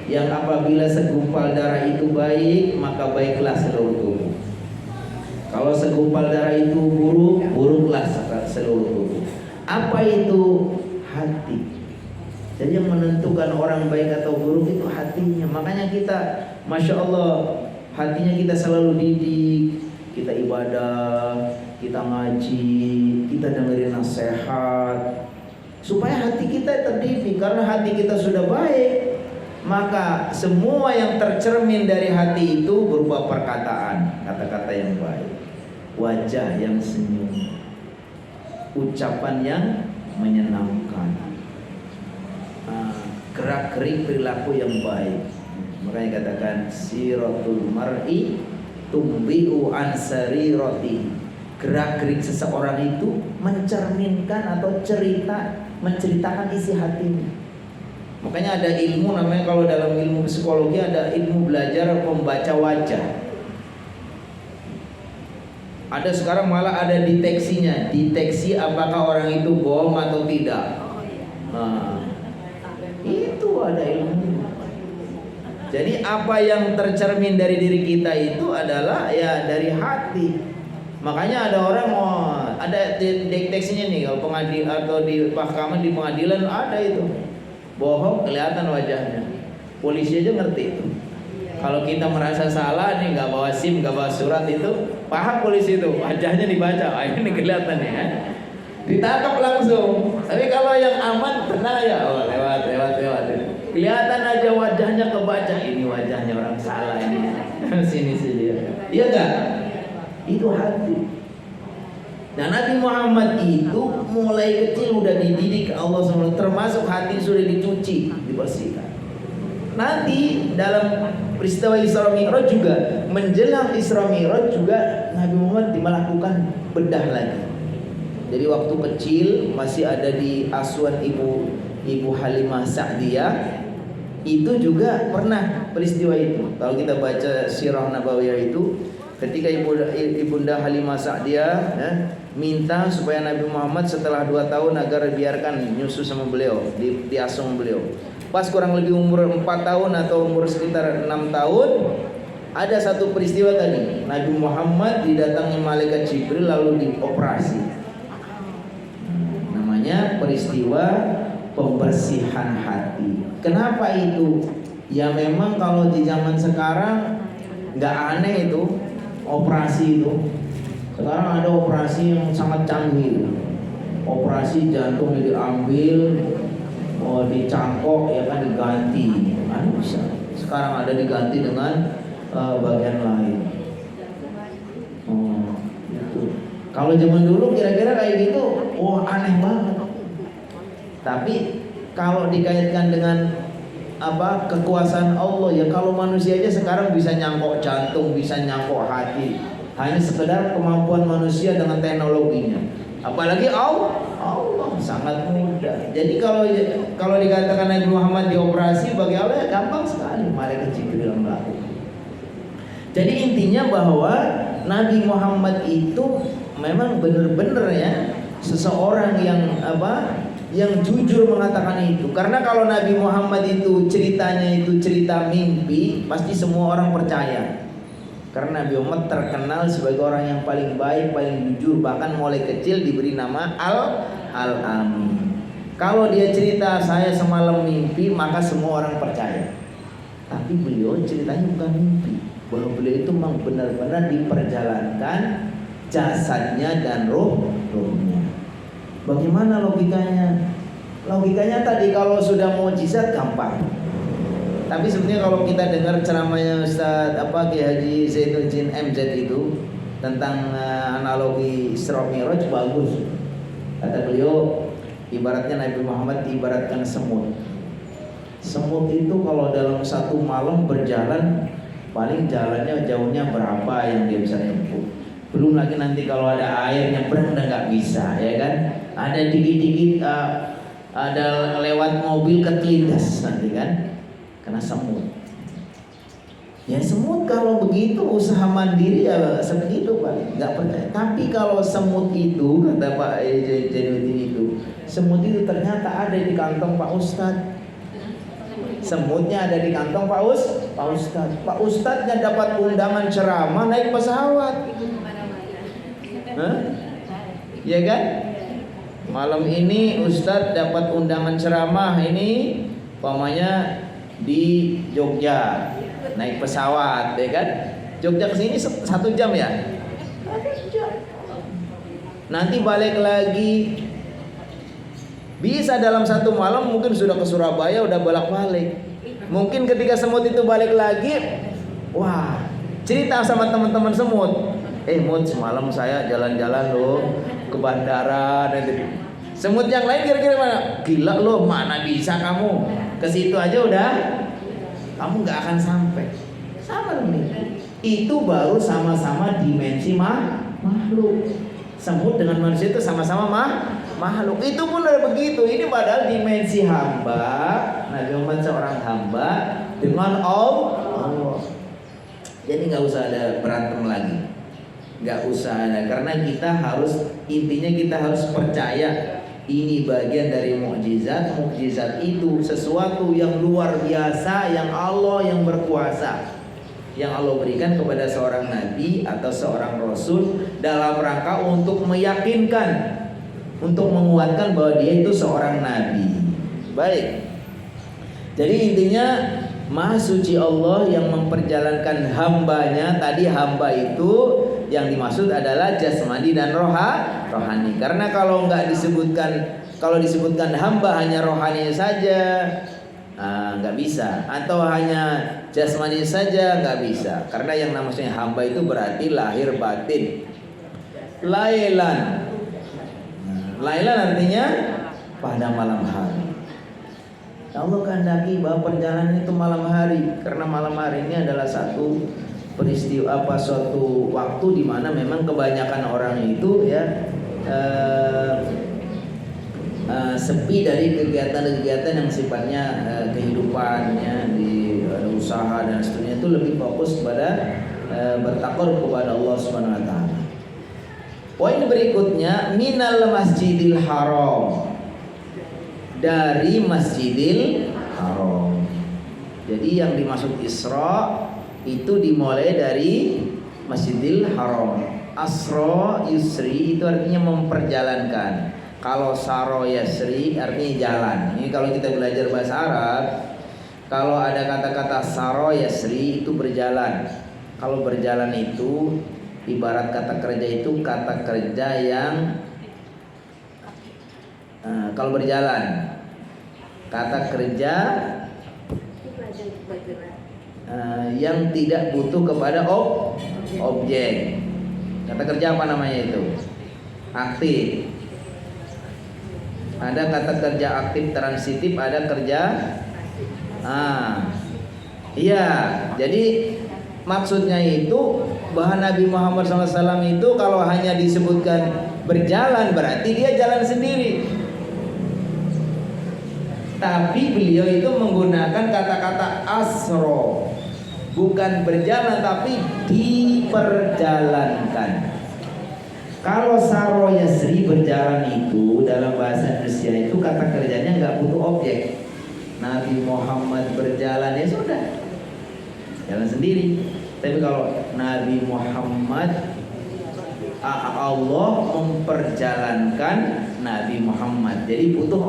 Yang apabila segumpal darah itu baik, maka baiklah seluruh tubuh. Kalau segumpal darah itu buruk, buruklah seluruh tubuh. Apa itu? Hati. Jadi yang menentukan orang baik atau buruk itu hatinya. Makanya kita, Masya Allah, hatinya kita selalu didik. Kita ibadah, kita ngaji, kita dengerin nasihat, supaya hati kita terdidik. Karena hati kita sudah baik, maka semua yang tercermin dari hati itu berupa perkataan, kata-kata yang baik, wajah yang senyum, ucapan yang menyenangkan, gerak-gerik perilaku yang baik. Makanya katakan siratul mar'i tumbi'u an sarirati. Gerak-gerik seseorang itu mencerminkan atau menceritakan isi hatinya. Makanya ada ilmu namanya, kalau dalam ilmu psikologi ada ilmu belajar membaca wajah. Ada sekarang malah ada deteksinya, deteksi apakah orang itu bohong atau tidak. Nah, itu ada ilmu. Jadi apa yang tercermin dari diri kita itu adalah ya dari hati. Makanya ada orang ada deteksinya nih, kalau pengadilan atau di mahkamah, di pengadilan ada itu. Bohong kelihatan wajahnya. Polisi aja ngerti itu. Kalau kita merasa salah nih, nggak bawa SIM, nggak bawa surat, itu paham polisi itu, wajahnya dibaca. Ini kelihatan ya, ditangkap langsung. Tapi kalau yang aman, tenang ya, oh lewat. Kelihatan aja wajahnya kebaca. Ini wajahnya orang salah ini. Sini dia. Iya nggak? Itu hati. Dan Nabi Muhammad itu mulai kecil udah dididik Allah SWT, termasuk hati sudah dicuci, dibersihkan. Nanti dalam peristiwa Isra Mi'raj juga, menjelang Isra Mi'raj juga Nabi Muhammad melakukan bedah lagi. Jadi waktu kecil masih ada di asuhan ibu Halimah Sa'diyah, itu juga pernah peristiwa itu. Kalau kita baca Sirah Nabawiyah itu, ketika ibunda Halimah Sa'diyah minta supaya Nabi Muhammad setelah 2 tahun agar biarkan nyusu sama beliau, diasuh beliau. Pas kurang lebih umur 4 tahun atau umur sekitar 6 tahun, ada satu peristiwa tadi, Nabi Muhammad didatangi malaikat Jibril lalu dioperasi. Namanya peristiwa pembersihan hati. Kenapa itu? Ya memang kalau di zaman sekarang nggak aneh itu operasi itu. Sekarang ada operasi yang sangat canggih. Operasi jantung diambil, dicangkok ya kan, diganti. Bisa. Sekarang ada diganti dengan bagian lain. Gitu. Kalau zaman dulu kira-kira kayak gitu, aneh banget. Tapi kalau dikaitkan dengan kekuasaan Allah, ya kalau manusia aja sekarang bisa nyangkok jantung, bisa nyangkok hati. hanya sekedar kemampuan manusia dengan teknologinya. Apalagi Allah sangat mudah. Jadi kalau dikatakan Nabi Muhammad dioperasi, bagi Allah ya gampang sekali. Malaikat Jibril melakukan. Jadi intinya bahwa Nabi Muhammad itu memang benar-benar ya seseorang yang yang jujur mengatakan itu. Karena kalau Nabi Muhammad itu ceritanya itu cerita mimpi, pasti semua orang percaya. Karena Nabi Muhammad terkenal sebagai orang yang paling baik, paling jujur, bahkan mulai kecil diberi nama Al-Amin. Kalau dia cerita saya semalam mimpi, maka semua orang percaya. Tapi beliau ceritanya bukan mimpi, bahwa beliau itu memang benar-benar diperjalankan jasadnya dan rohnya. Bagaimana logikanya? Logikanya tadi kalau sudah mukjizat gampang. Tapi sebenarnya kalau kita dengar ceramahnya Ustaz Kiai Haji Zainuddin MZ itu tentang analogi Isra Mi'raj bagus. Kata beliau, ibaratnya Nabi Muhammad diibaratkan semut. Semut itu kalau dalam satu malam berjalan, paling jalannya jauhnya berapa yang dia bisa tempuh. Belum lagi nanti kalau ada air nyebrang udah nggak bisa, ya kan? Ada dikit-dikit ada lewat mobil kelindas nanti kan, karena semut. Ya semut kalau begitu usaha mandiri ya sebegitu paling nggak percaya. Tapi kalau semut itu kata Pak Jainuddin itu, semut itu ternyata ada di kantong Pak Ustadz. Semutnya ada di kantong Pak Ustadz. Pak Ustadznya dapat undangan ceramah naik pesawat. Ya kan? Malam ini Ustadz dapat undangan ceramah ini, umpamanya di Jogja, naik pesawat, ya kan? Jogja ke sini 1 jam ya? 1 jam. Nanti balik lagi. Bisa dalam 1 malam mungkin sudah ke Surabaya, udah bolak-balik. Mungkin ketika semut itu balik lagi, wah, cerita sama teman-teman semut. Mut, semalam saya jalan-jalan loh ke bandara dan semut yang lain kira-kira mana? Gila loh, mana bisa kamu? Ke situ aja udah kamu nggak akan sampai. Sama nih. Itu baru sama-sama dimensi makhluk. Semut dengan manusia itu sama-sama makhluk. Itu pun udah begitu. Ini padahal dimensi hamba. Nabi Muhammad seorang hamba dengan Allah. Jadi nggak usah ada berantem lagi. Nggak usah ada, karena kita intinya kita harus percaya ini bagian dari mukjizat. Mukjizat itu sesuatu yang luar biasa yang Allah yang berkuasa, yang Allah berikan kepada seorang nabi atau seorang rasul dalam rangka untuk meyakinkan, untuk menguatkan bahwa dia itu seorang nabi. Baik. Jadi intinya Maha suci Allah yang memperjalankan hambanya. Tadi hamba itu yang dimaksud adalah jasmani dan rohani. Karena kalau disebutkan hamba hanya rohani saja, nggak bisa. Atau hanya jasmani saja, nggak bisa. Karena yang namanya hamba itu berarti lahir batin. Lailan artinya pada malam hari. Allah kehendaki bahwa perjalanan itu malam hari, karena malam hari ini adalah suatu waktu di mana memang kebanyakan orang itu ya sepi dari kegiatan-kegiatan yang sifatnya kehidupannya di usaha dan seterusnya, itu lebih fokus kepada bertakwa kepada Allah Subhanahu wa taala. Poin berikutnya, minal masjidil haram, dari Masjidil Haram. Jadi yang dimaksud Isra itu dimulai dari Masjidil Haram. Asra yusri itu artinya memperjalankan. Kalau saro yasri artinya jalan. Ini kalau kita belajar bahasa Arab, kalau ada kata-kata saro yasri itu berjalan. Kalau berjalan itu ibarat kata kerja itu kata kerja yang kalau berjalan, kata kerja yang tidak butuh kepada objek. Kata kerja apa namanya itu? Aktif. Ada kata kerja aktif transitif, ada kerja iya. Jadi maksudnya itu bahwa Nabi Muhammad SAW itu kalau hanya disebutkan berjalan berarti dia jalan sendiri. Tapi beliau itu menggunakan kata-kata asro, bukan berjalan tapi diperjalankan. Kalau saro yasri berjalan itu dalam bahasa Indonesia itu kata kerjanya nggak butuh objek. Nabi Muhammad berjalan ya sudah, jalan sendiri. Tapi kalau Nabi Muhammad, Allah memperjalankan Nabi Muhammad, jadi butuh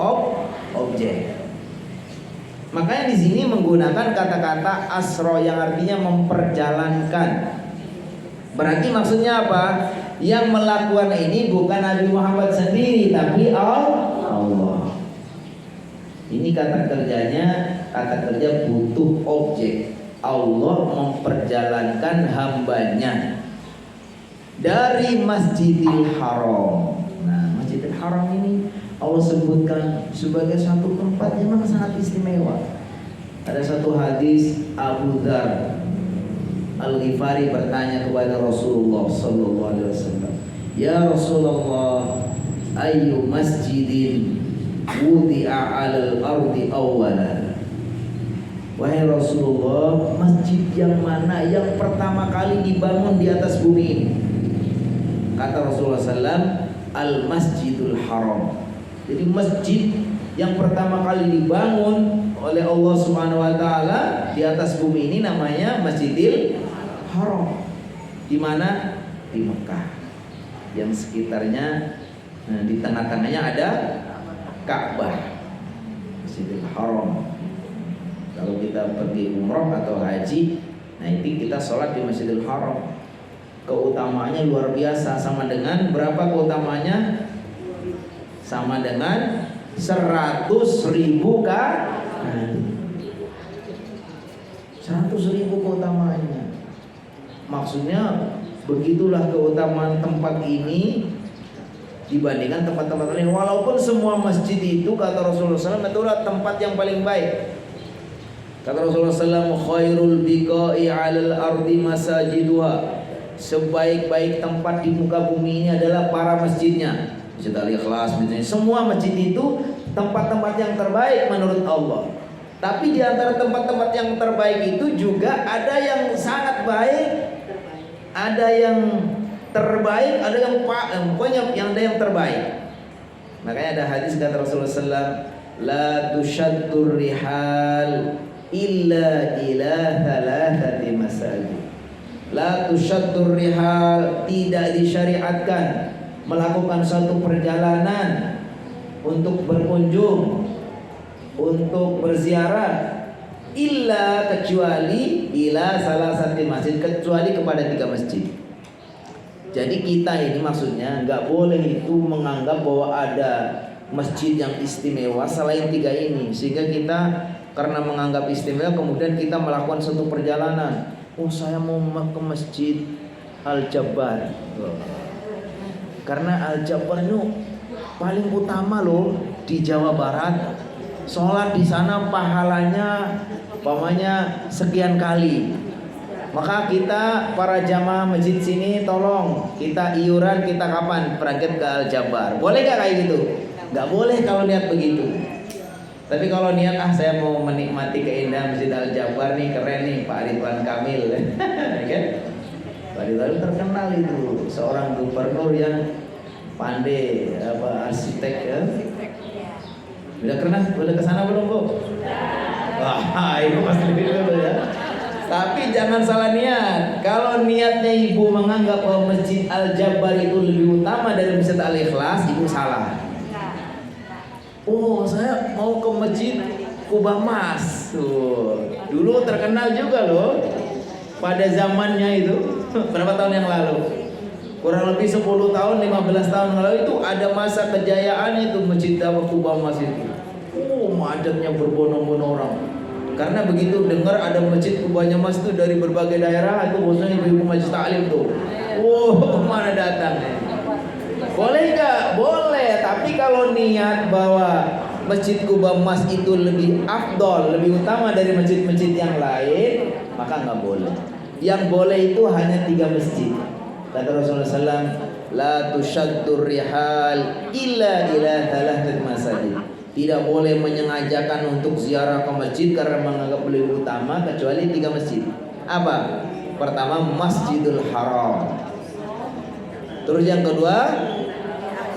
objek. Makanya di sini menggunakan kata-kata asro yang artinya memperjalankan. Berarti maksudnya apa? Yang melakukan ini bukan Nabi Muhammad sendiri, tapi Allah. Ini kata kerjanya, kata kerja butuh objek. Allah memperjalankan hambanya dari Masjidil Haram. Nah, Masjidil Haram ini Allah sebutkan sebagai satu tempat yang memang sangat istimewa. Ada satu hadis Abu Dzar Al-Ghifari bertanya kepada Rasulullah sallallahu alaihi wasallam, "Ya Rasulullah, ayyu masjidin wudi'a 'alal ardi awwalan?" Wahai Rasulullah, masjid yang mana yang pertama kali dibangun di atas bumi ini? Kata Rasulullah SAW, Al-Masjidul Haram. Jadi masjid yang pertama kali dibangun oleh Allah Subhanahu wa taala di atas bumi ini namanya Masjidil Haram. Di mana? Di Mekah. Yang sekitarnya, di tengah-tengahnya ada Ka'bah. Masjidil Haram. Kalau kita pergi umroh atau haji, nah itu kita sholat di Masjidil Haram. Keutamaannya luar biasa. Sama dengan berapa keutamaannya? Sama dengan 100.000 kali. 100.000 keutamaannya. Maksudnya begitulah keutamaan tempat ini dibandingkan tempat-tempat lain. Walaupun semua masjid itu kata Rasulullah SAW itulah tempat yang paling baik. Kata Rasulullah SAW, khairul biqa'i 'alal ardi masajiduha. Sebaik-baik tempat di muka bumi ini adalah para masjidnya. Masjid Al-Ikhlas misalnya. Semua masjid itu tempat-tempat yang terbaik menurut Allah. Tapi di antara tempat-tempat yang terbaik itu juga ada yang sangat baik, ada yang terbaik, ada yang pokoknya yang ada yang terbaik. Makanya ada hadis kata Rasulullah SAW, la tushaddur rihal illa ila thalathati masajid. La tushaddur rihal, tidak disyariatkan melakukan suatu perjalanan untuk berkunjung, untuk berziarah, illa kecuali ila salasati masjid, kecuali kepada 3 masjid. Jadi kita ini maksudnya nggak boleh itu menganggap bahwa ada masjid yang istimewa selain 3 ini, sehingga kita karena menganggap istimewa kemudian kita melakukan suatu perjalanan. Oh, saya mau ke Masjid Al-Jabbar. Karena Al-Jabbar itu paling utama loh di Jawa Barat. Sholat di sana pahalanya umpamanya sekian kali. Maka kita para jamaah masjid sini tolong kita iuran, kita kapan berangkat ke Al-Jabbar. Boleh gak kayak gitu? Gak boleh kalau niat begitu. Tapi kalau niat saya mau menikmati keindahan Masjid Al-Jabbar nih, keren nih Pak Ridwan Kamil kan? Pak Ridwan terkenal itu seorang gubernur yang pandai arsitek ya. Udah kesana belum Bu? Wah, itu pasti dulu ya. Tapi jangan salah niat. Kalau niatnya ibu menganggap bahwa Masjid Al-Jabbar itu lebih utama dari Masjid Al-Ikhlas, ibu salah. Oh, saya mau ke Masjid Kubah Mas. Tuh, dulu terkenal juga loh. Pada zamannya itu berapa tahun yang lalu? Kurang lebih 10 tahun, 15 tahun yang lalu itu ada masa kejayaan itu Masjid Kubah Mas itu. Macetnya berbondong-bondong orang. Karena begitu dengar ada Masjid Kubahnya Mas itu dari berbagai daerah, itu khususnya ibu-ibu majelis taklim tuh. Mana datang? Boleh gak? Boleh. Tapi kalau niat bahwa Masjid Kubah Mas itu lebih afdol, lebih utama dari masjid-masjid yang lain, maka nggak boleh. Yang boleh itu hanya 3 masjid. Kata Rasulullah SAW, la tushaddur rihal illa ila thalathat masajid. Tidak boleh menyengajakan untuk ziarah ke masjid karena menganggap lebih utama kecuali 3 masjid. Apa? Pertama, Masjidil Haram. Terus yang kedua,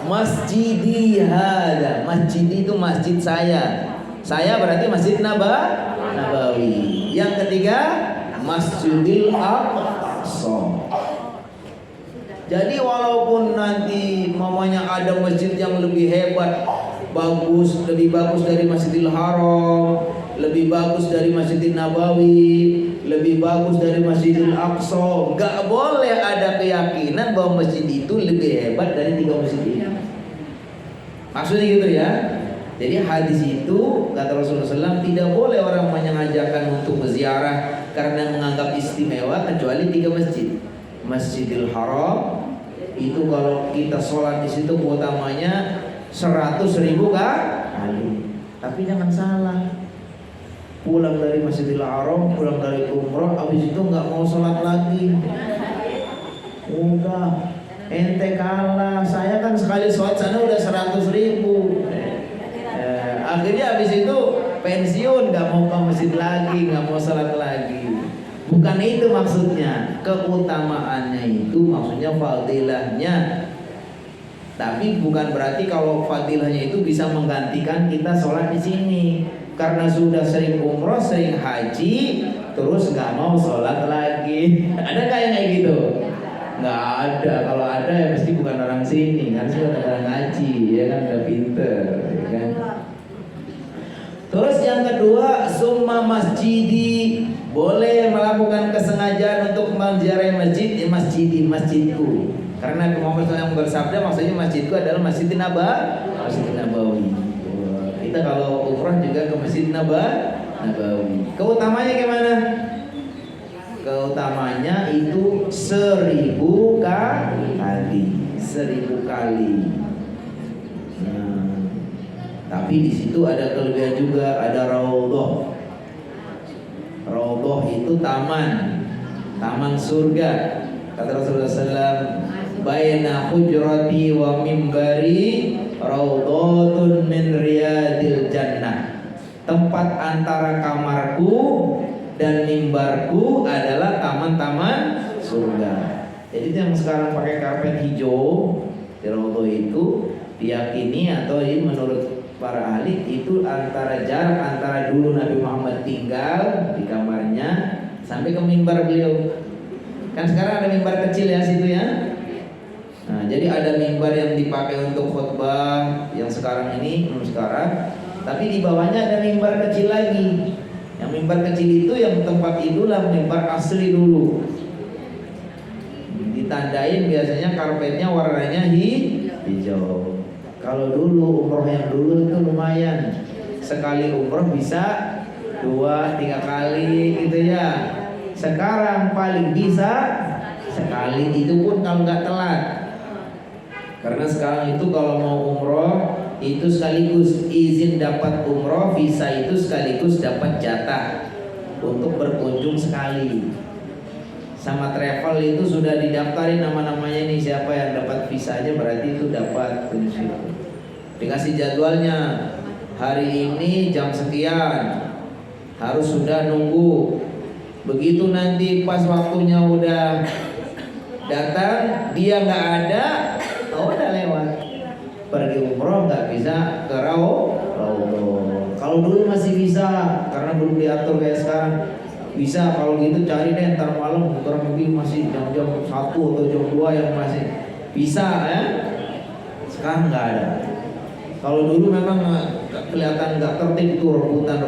Masjidi hada. Masjid itu masjid saya. Saya berarti Masjid Nabawi. Yang ketiga, Masjidil Aqsa. Jadi walaupun nanti mamanya ada masjid yang lebih hebat, bagus, lebih bagus dari Masjidil Haram, lebih bagus dari Masjidil Nabawi, lebih bagus dari Masjidil Aqsa, gak boleh ada keyakinan bahwa masjid itu lebih hebat dari 3 masjid ini. Maksudnya gitu ya. Jadi hadis itu kata Rasulullah SAW, tidak boleh orang menyengajakan untuk berziarah karena menganggap istimewa kecuali 3 masjid. Masjidil Haram itu kalau kita sholat di situ utamanya 100.000 kali. Tapi jangan salah, pulang dari Masjidil Haram, pulang dari umroh, habis itu nggak mau sholat lagi. Udah, ente kalah. Saya kan sekali sholat sana udah 100.000. Akhirnya habis itu pensiun, nggak mau ke masjid lagi, nggak mau sholat lagi. Bukan itu maksudnya. Keutamaannya itu maksudnya fadilahnya. Tapi bukan berarti kalau fadilahnya itu bisa menggantikan kita sholat di sini. Karena sudah sering umroh, sering haji, terus nggak mau sholat lagi. Ada nggak yang kayak gitu? Nggak ada. Kalau ada ya pasti bukan orang sini. Kan sudah orang ngaji, ya kan udah pinter, ya kan. Terus yang kedua, summa masjidi. Boleh melakukan kesengajaan untuk menziarahi masjid, masjidku. Karena Muhammad SAW bersabda, maksudnya masjidku adalah Masjid Nabawi. Kita kalau umrah juga ke Masjid Nabawi. Keutamanya gimana? Keutamanya itu 1000 kali. 1000 kali. Nah, tapi di situ ada kelebihan juga, ada raudhah. Raudhah itu taman surga. Kata Rasulullah SAW, baina hujrati wa mimbari raudhatun min riyadil jannah. Tempat antara kamarku dan mimbarku adalah taman-taman surga. Jadi itu yang sekarang pakai karpet hijau di raudhah itu diyakini atau ini menurut para ahli itu antara jarak antara dulu Nabi Muhammad tinggal di kamarnya sampai ke mimbar beliau. Kan sekarang ada mimbar kecil ya situ ya. Nah, jadi ada mimbar yang dipakai untuk khutbah yang sekarang ini, tapi di bawahnya ada mimbar kecil lagi. Yang mimbar kecil itu yang tempat itulah mimbar asli dulu. Ditandain biasanya karpetnya warnanya hijau. Kalau dulu umroh yang dulu itu lumayan, sekali umroh bisa 2-3 kali gitu ya. Sekarang paling bisa sekali, itu pun kalau nggak telat. Karena sekarang itu kalau mau umroh itu sekaligus izin dapat umroh, visa itu sekaligus dapat jatah untuk berkunjung sekali. Sama travel itu sudah didaftarin nama-namanya nih, siapa yang dapat visanya berarti itu dapat kunjung. Dikasih jadwalnya, hari ini jam sekian harus sudah nunggu. Begitu nanti pas waktunya udah datang dia nggak ada, udah lewat. Pergi umroh nggak bisa ke raudhah. Kalau dulu masih bisa karena belum diatur kayak sekarang. Bisa kalau gitu cari deh ntar malam kurang lebih masih jam-jam 1 atau jam 2 yang masih bisa ya. Sekarang nggak ada. Kalau dulu memang kelihatan nggak tertib tuh rebutan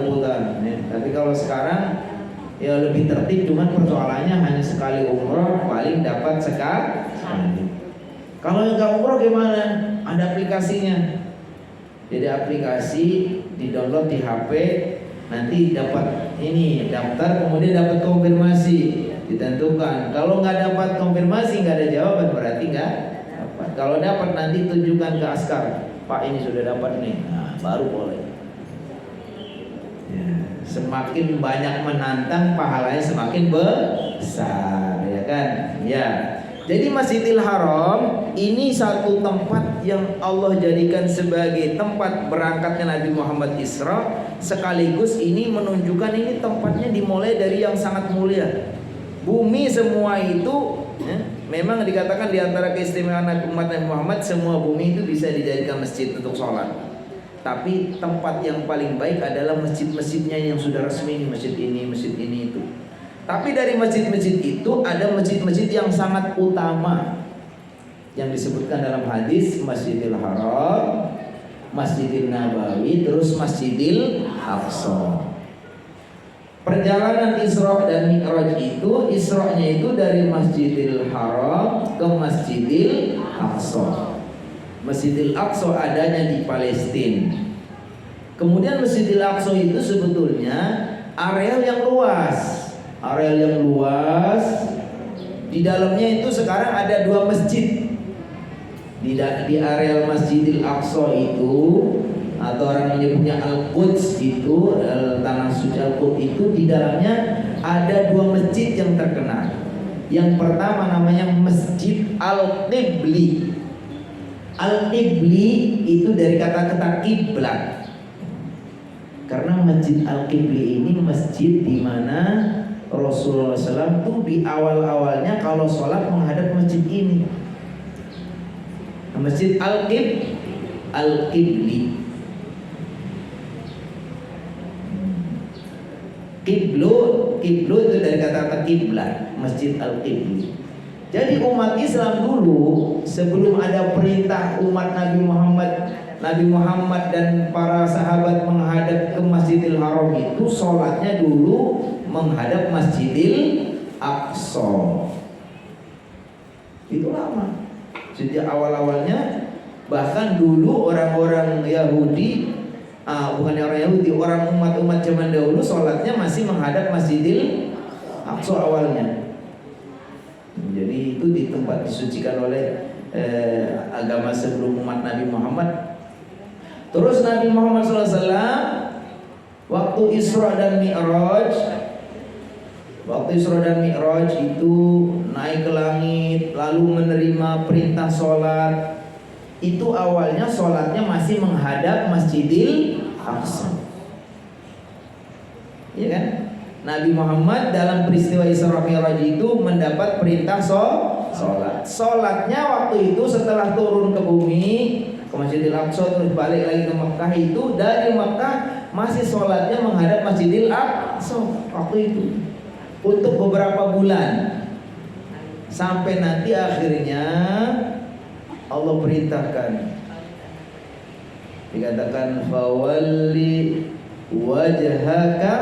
ya. Tapi kalau sekarang ya lebih tertib, cuman persoalannya hanya sekali umroh paling dapat sekali. Kalau yang nggak umroh gimana? Ada aplikasinya. Jadi aplikasi di-download di HP, nanti dapat ini daftar, kemudian dapat konfirmasi, ditentukan. Kalau nggak dapat konfirmasi, nggak ada jawaban, berarti nggak dapat. Kalau dapat nanti tunjukkan ke askar, Pak ini sudah dapat nih, nah, baru boleh. Ya, semakin banyak menantang, pahalanya semakin besar, ya kan? Ya. Jadi Masjidil Haram ini satu tempat yang Allah jadikan sebagai tempat berangkatnya Nabi Muhammad Isra, sekaligus ini menunjukkan ini tempatnya dimulai dari yang sangat mulia. Bumi semua itu ya, memang dikatakan di antara keistimewaan umat Nabi Muhammad, semua bumi itu bisa dijadikan masjid untuk sholat. Tapi tempat yang paling baik adalah masjid-masjidnya yang sudah resmi, masjid ini itu. Tapi dari masjid-masjid itu ada masjid-masjid yang sangat utama yang disebutkan dalam hadis, Masjidil Haram, Masjidil Nabawi, terus Masjidil Aqsa. Perjalanan Isra dan Mi'raj itu, Isra-nya itu dari Masjidil Haram ke Masjidil Aqsa. Masjidil Aqsa adanya di Palestina. Kemudian Masjidil Aqsa itu sebetulnya areal yang luas. Areal yang luas. Di dalamnya itu sekarang ada 2 masjid. Di areal Masjidil Aqsa itu, atau orang menyebutnya Al-Quds itu, tanah suci Al-Quds itu, di dalamnya ada 2 masjid yang terkenal. Yang pertama namanya Masjid Al-Qibli. Al-Qibli itu dari kata-kata kiblat. Karena Masjid Al-Qibli ini masjid di mana Rasulullah SAW tuh di awal-awalnya kalau sholat menghadap masjid ini. Masjid Al-Qibli. Qiblu itu dari kata-kata kiblat, Masjid Al-Qibli. Jadi umat Islam dulu sebelum ada perintah umat Nabi Muhammad dan para sahabat menghadap ke Masjidil Haram itu, sholatnya dulu menghadap Masjidil Aqsa. Itu lama. Sejak awal-awalnya, bahkan dulu orang-orang Yahudi, orang umat-umat zaman dahulu sholatnya masih menghadap Masjidil Aqsa awalnya. Jadi itu di tempat disucikan oleh agama sebelum umat Nabi Muhammad. Terus Nabi Muhammad SAW waktu Isra dan Mi'raj itu naik ke langit lalu menerima perintah sholat. Itu awalnya sholatnya masih menghadap Masjidil Aqsa, ya kan? Nabi Muhammad dalam peristiwa Isra Mi'raj itu mendapat perintah sholat. Sholatnya waktu itu setelah turun ke bumi ke Masjidil Aqsa terus balik lagi ke Mekah, itu dari Mekah masih sholatnya menghadap Masjidil Aqsa waktu itu untuk beberapa bulan, sampai nanti akhirnya Allah perintahkan, dikatakan fawalli wajhaka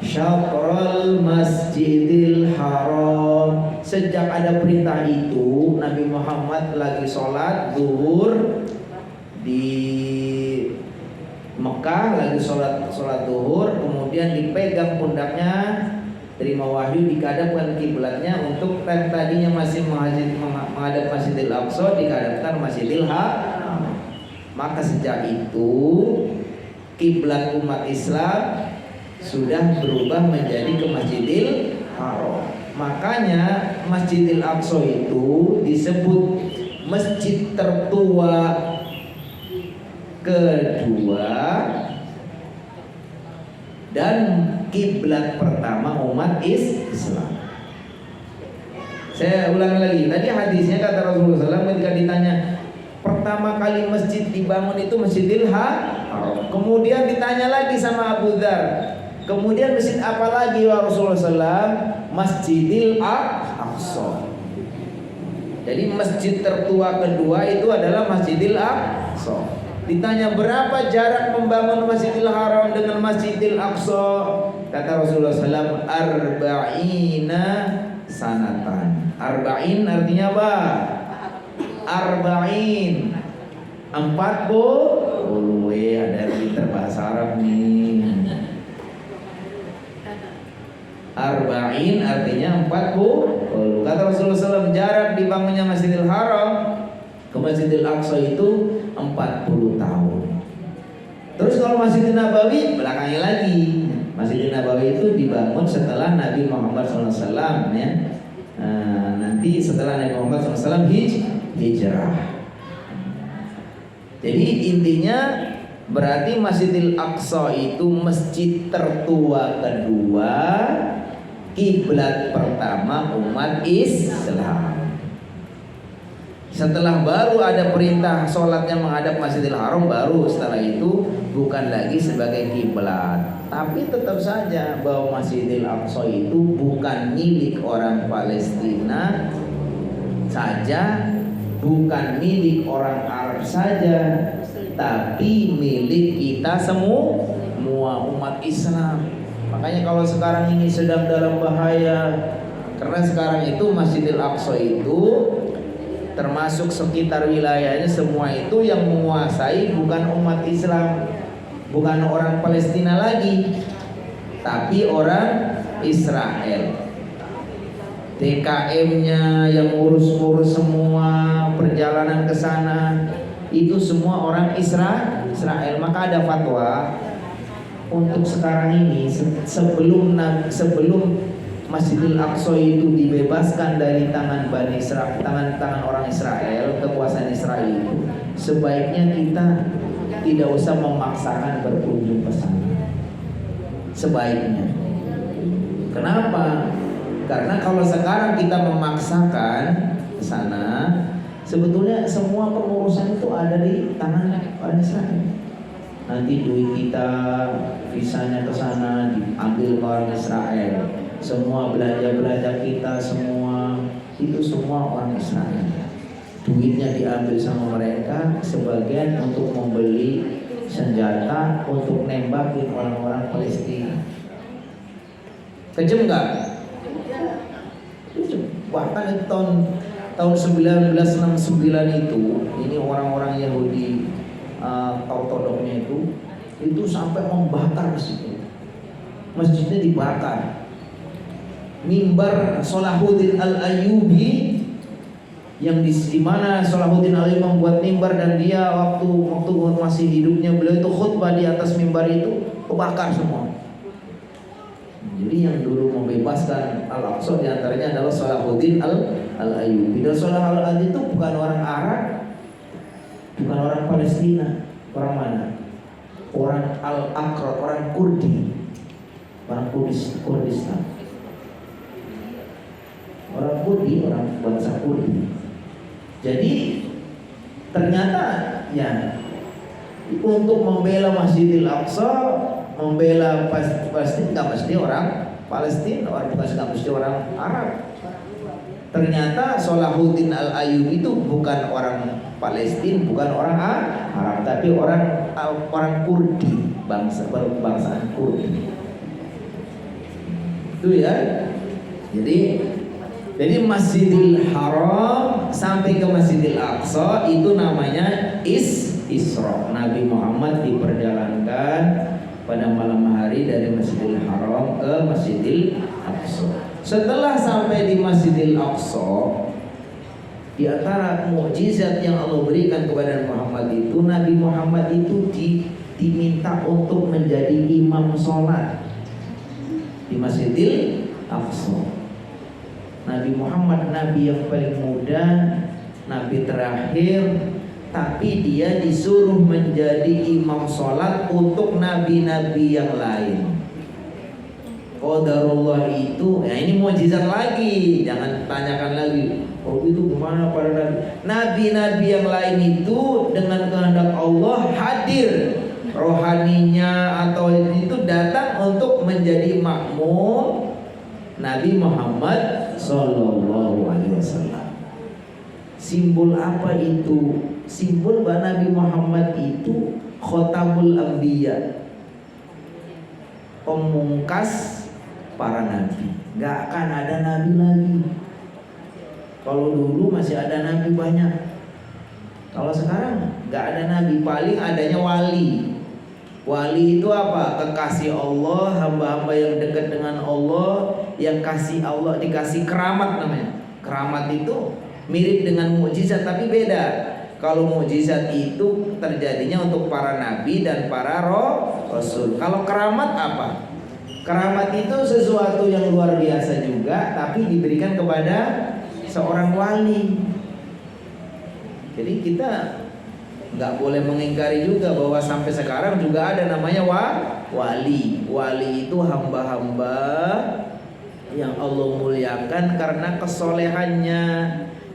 syatral Masjidil Haram. Sejak ada perintah itu, Nabi Muhammad lagi sholat zuhur di Mekah, lagi sholat zuhur, kemudian dipegang pundaknya, terima wahyu, dikadapkan kiblatnya untuk tadinya masih menghadap Masjidil Aqsa, dikadapkan Masjidil Haram. Maka sejak itu kiblat umat Islam sudah berubah menjadi ke Masjidil Haram. Makanya Masjidil Aqsa itu disebut masjid tertua kedua dan kiblat pertama umat Islam. Saya ulang lagi, tadi hadisnya kata Rasulullah SAW ketika ditanya pertama kali masjid dibangun itu Masjidil Haram. Kemudian ditanya lagi sama Abu Dzar, kemudian masjid apa lagi ya Rasulullah SAW? Masjidil Aqsa. Jadi masjid tertua kedua itu adalah Masjidil Aqsa. Ditanya berapa jarak membangun Masjidil Haram dengan Masjidil Aqsa? Kata Rasulullah SAW, arba'ina sanatan. Arba'in artinya apa? Arba'in 40. Ada pinter bahasa Arab nih. Arba'in artinya 40. Kata Rasulullah SAW, jarak dibangunnya Masjidil Haram ke Masjidil Aqsa itu 40 tahun. Terus kalau Masjidil Nabawi belakangnya lagi. Masjid Nabawi itu dibangun setelah Nabi Muhammad SAW ya. Nanti setelah Nabi Muhammad SAW hijrah. Jadi intinya berarti Masjidil Aqsa itu masjid tertua kedua, kiblat pertama umat Islam. Setelah baru ada perintah sholatnya menghadap Masjidil Haram, baru setelah itu bukan lagi sebagai kiblat. Tapi tetap saja bahwa Masjidil Aqsa itu bukan milik orang Palestina saja, bukan milik orang Arab saja, tapi milik kita semua umat Islam. Makanya kalau sekarang ini sedang dalam bahaya, karena sekarang itu Masjidil Aqsa itu termasuk sekitar wilayahnya semua itu yang menguasai bukan umat Islam, bukan orang Palestina lagi, tapi orang Israel. TKM-nya yang urus-urus semua perjalanan ke sana itu semua orang Israel. Maka ada fatwa untuk sekarang ini sebelum Masjidil Aqsa itu dibebaskan dari tangan Bani Israel, tangan orang Israel, kekuasaan Israel itu, sebaiknya kita tidak usah memaksakan berkunjung ke sana. Sebaiknya. Kenapa? Karena kalau sekarang kita memaksakan ke sana, sebetulnya semua pengurusan itu ada di tangan orang Israel. Nanti duit kita, visanya ke sana diambil ke orang Israel. Semua belanja kita semua itu semua orang Israel. Duitnya diambil sama mereka, sebagian untuk membeli senjata untuk nembakin orang-orang Palestina. Kejam nggak? Bahkan itu tahun 1969 itu, ini orang-orang Yahudi ortodoknya itu sampai membakar masjid. Masjidnya dibakar. Mimbar Salahuddin Al-Ayyubi yang di mana Salahuddin Al-Ayyubi membuat mimbar, dan dia waktu masih hidupnya beliau itu khutbah di atas mimbar itu kebakar semua. Jadi yang dulu membebaskan Al-Aqsa diantaranya adalah Salahuddin Al-Ayyubi. Dan Salahuddin Al-Ayyubi itu bukan orang Arab, bukan orang Palestina. Orang mana? Orang Al-Aqra, orang Kurdi, orang Kurdistan. Orang Kurdi, orang bangsa Kurdi. Jadi ternyata ya untuk membela Masjidil Aqsa, membela Palestina nggak mesti orang Palestina, orang nggak mesti orang Arab. Ternyata Salahuddin Al-Ayyubi itu bukan orang Palestina, bukan orang Arab, tapi orang Kurdi, bangsaan Kurdi. Itu ya. Jadi Masjidil Haram sampai ke Masjidil Aqsa itu namanya Isra. Nabi Muhammad diperjalankan pada malam hari dari Masjidil Haram ke Masjidil Aqsa. Setelah sampai di Masjidil Aqsa, di antara mukjizat yang Allah berikan kepada Muhammad itu, Nabi Muhammad itu diminta untuk menjadi imam sholat di Masjidil Aqsa. Nabi Muhammad, Nabi yang paling muda, Nabi terakhir, tapi dia disuruh menjadi imam sholat untuk nabi-nabi yang lain. Qadarullah itu, ya ini mukjizat lagi, jangan tanyakan lagi. Oh itu gimana para nabi? Nabi-nabi yang lain itu dengan kehendak Allah hadir, rohaninya atau itu datang untuk menjadi makmum Nabi Muhammad Sallallahu Alaihi Wasallam. Simbol apa itu? Simbol bahwa Nabi Muhammad itu Khotamul Anbiya, pemungkas para nabi. Gak akan ada nabi lagi. Kalau dulu masih ada nabi banyak. Kalau sekarang gak ada nabi, paling adanya wali. Wali itu apa? Kekasih Allah, hamba-hamba yang dekat dengan Allah, yang kasih Allah dikasih keramat namanya. Keramat itu mirip dengan mukjizat tapi beda. Kalau mukjizat itu terjadinya untuk para nabi dan para rasul. Kalau keramat apa? Keramat itu sesuatu yang luar biasa juga, tapi diberikan kepada seorang wali. Jadi kita nggak boleh mengingkari juga bahwa sampai sekarang juga ada namanya wali. Wali itu hamba-hamba yang Allah muliakan karena kesolehannya,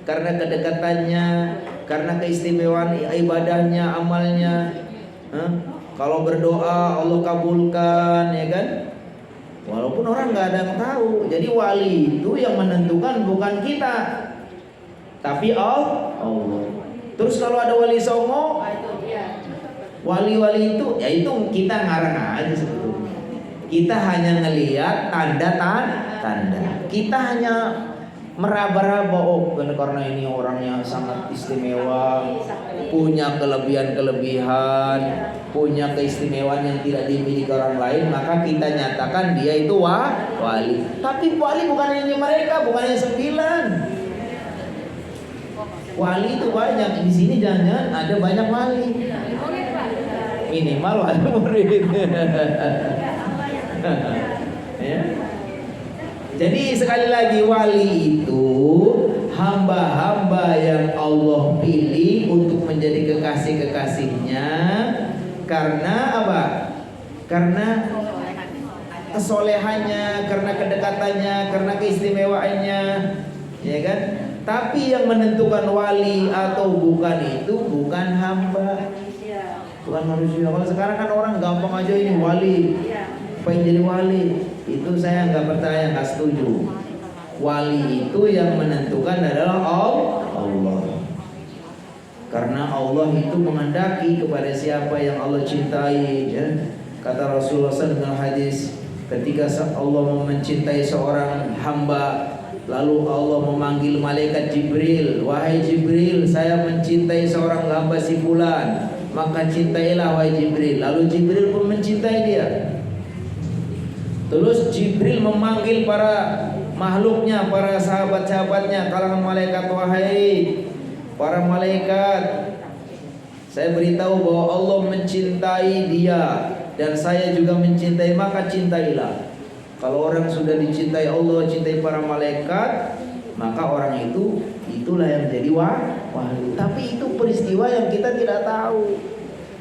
karena kedekatannya, karena keistimewaan ibadahnya, amalnya. Kalau berdoa Allah kabulkan, ya kan? Walaupun orang nggak ada yang tahu. Jadi wali itu yang menentukan bukan kita, tapi Allah. Terus kalau ada wali songo, wali-wali itu, ya itu kita ngarang aja sebetulnya. Kita hanya ngelihat tanda-tanda. Kita hanya meraba-raba, oh karena ini orangnya sangat istimewa, punya kelebihan-kelebihan, punya keistimewaan yang tidak dimiliki orang lain, maka kita nyatakan dia itu wali. Tapi wali bukan hanya mereka, bukan hanya 9. Wali itu banyak. Di sini jangan ada banyak wali. Minimal ada murid. Ya. Jadi sekali lagi, wali itu hamba-hamba yang Allah pilih untuk menjadi kekasih-kekasihnya. Karena apa? Karena kesolehannya, karena kedekatannya, karena keistimewaannya, ya kan? Tapi yang menentukan wali atau bukan itu bukan hamba, bukan manusia. Kalau sekarang kan orang gampang aja ini wali, pengen jadi wali. Itu saya nggak percaya, nggak setuju. Wali itu yang menentukan adalah Allah. Karena Allah itu menghendaki kepada siapa yang Allah cintai, ya. Kata Rasulullah SAW dalam hadis, ketika Allah mencintai seorang hamba, lalu Allah memanggil malaikat Jibril, wahai Jibril, saya mencintai seorang hamba si fulan, maka cintailah wahai Jibril. Lalu Jibril pun mencintai dia. Terus Jibril memanggil para makhluknya, para sahabat-sahabatnya, kalangan malaikat, wahai para malaikat, saya beritahu bahwa Allah mencintai dia dan saya juga mencintai, maka cintailah. Kalau orang sudah dicintai Allah, cintai para malaikat, maka orang itulah yang menjadi wali. Tapi itu peristiwa yang kita tidak tahu.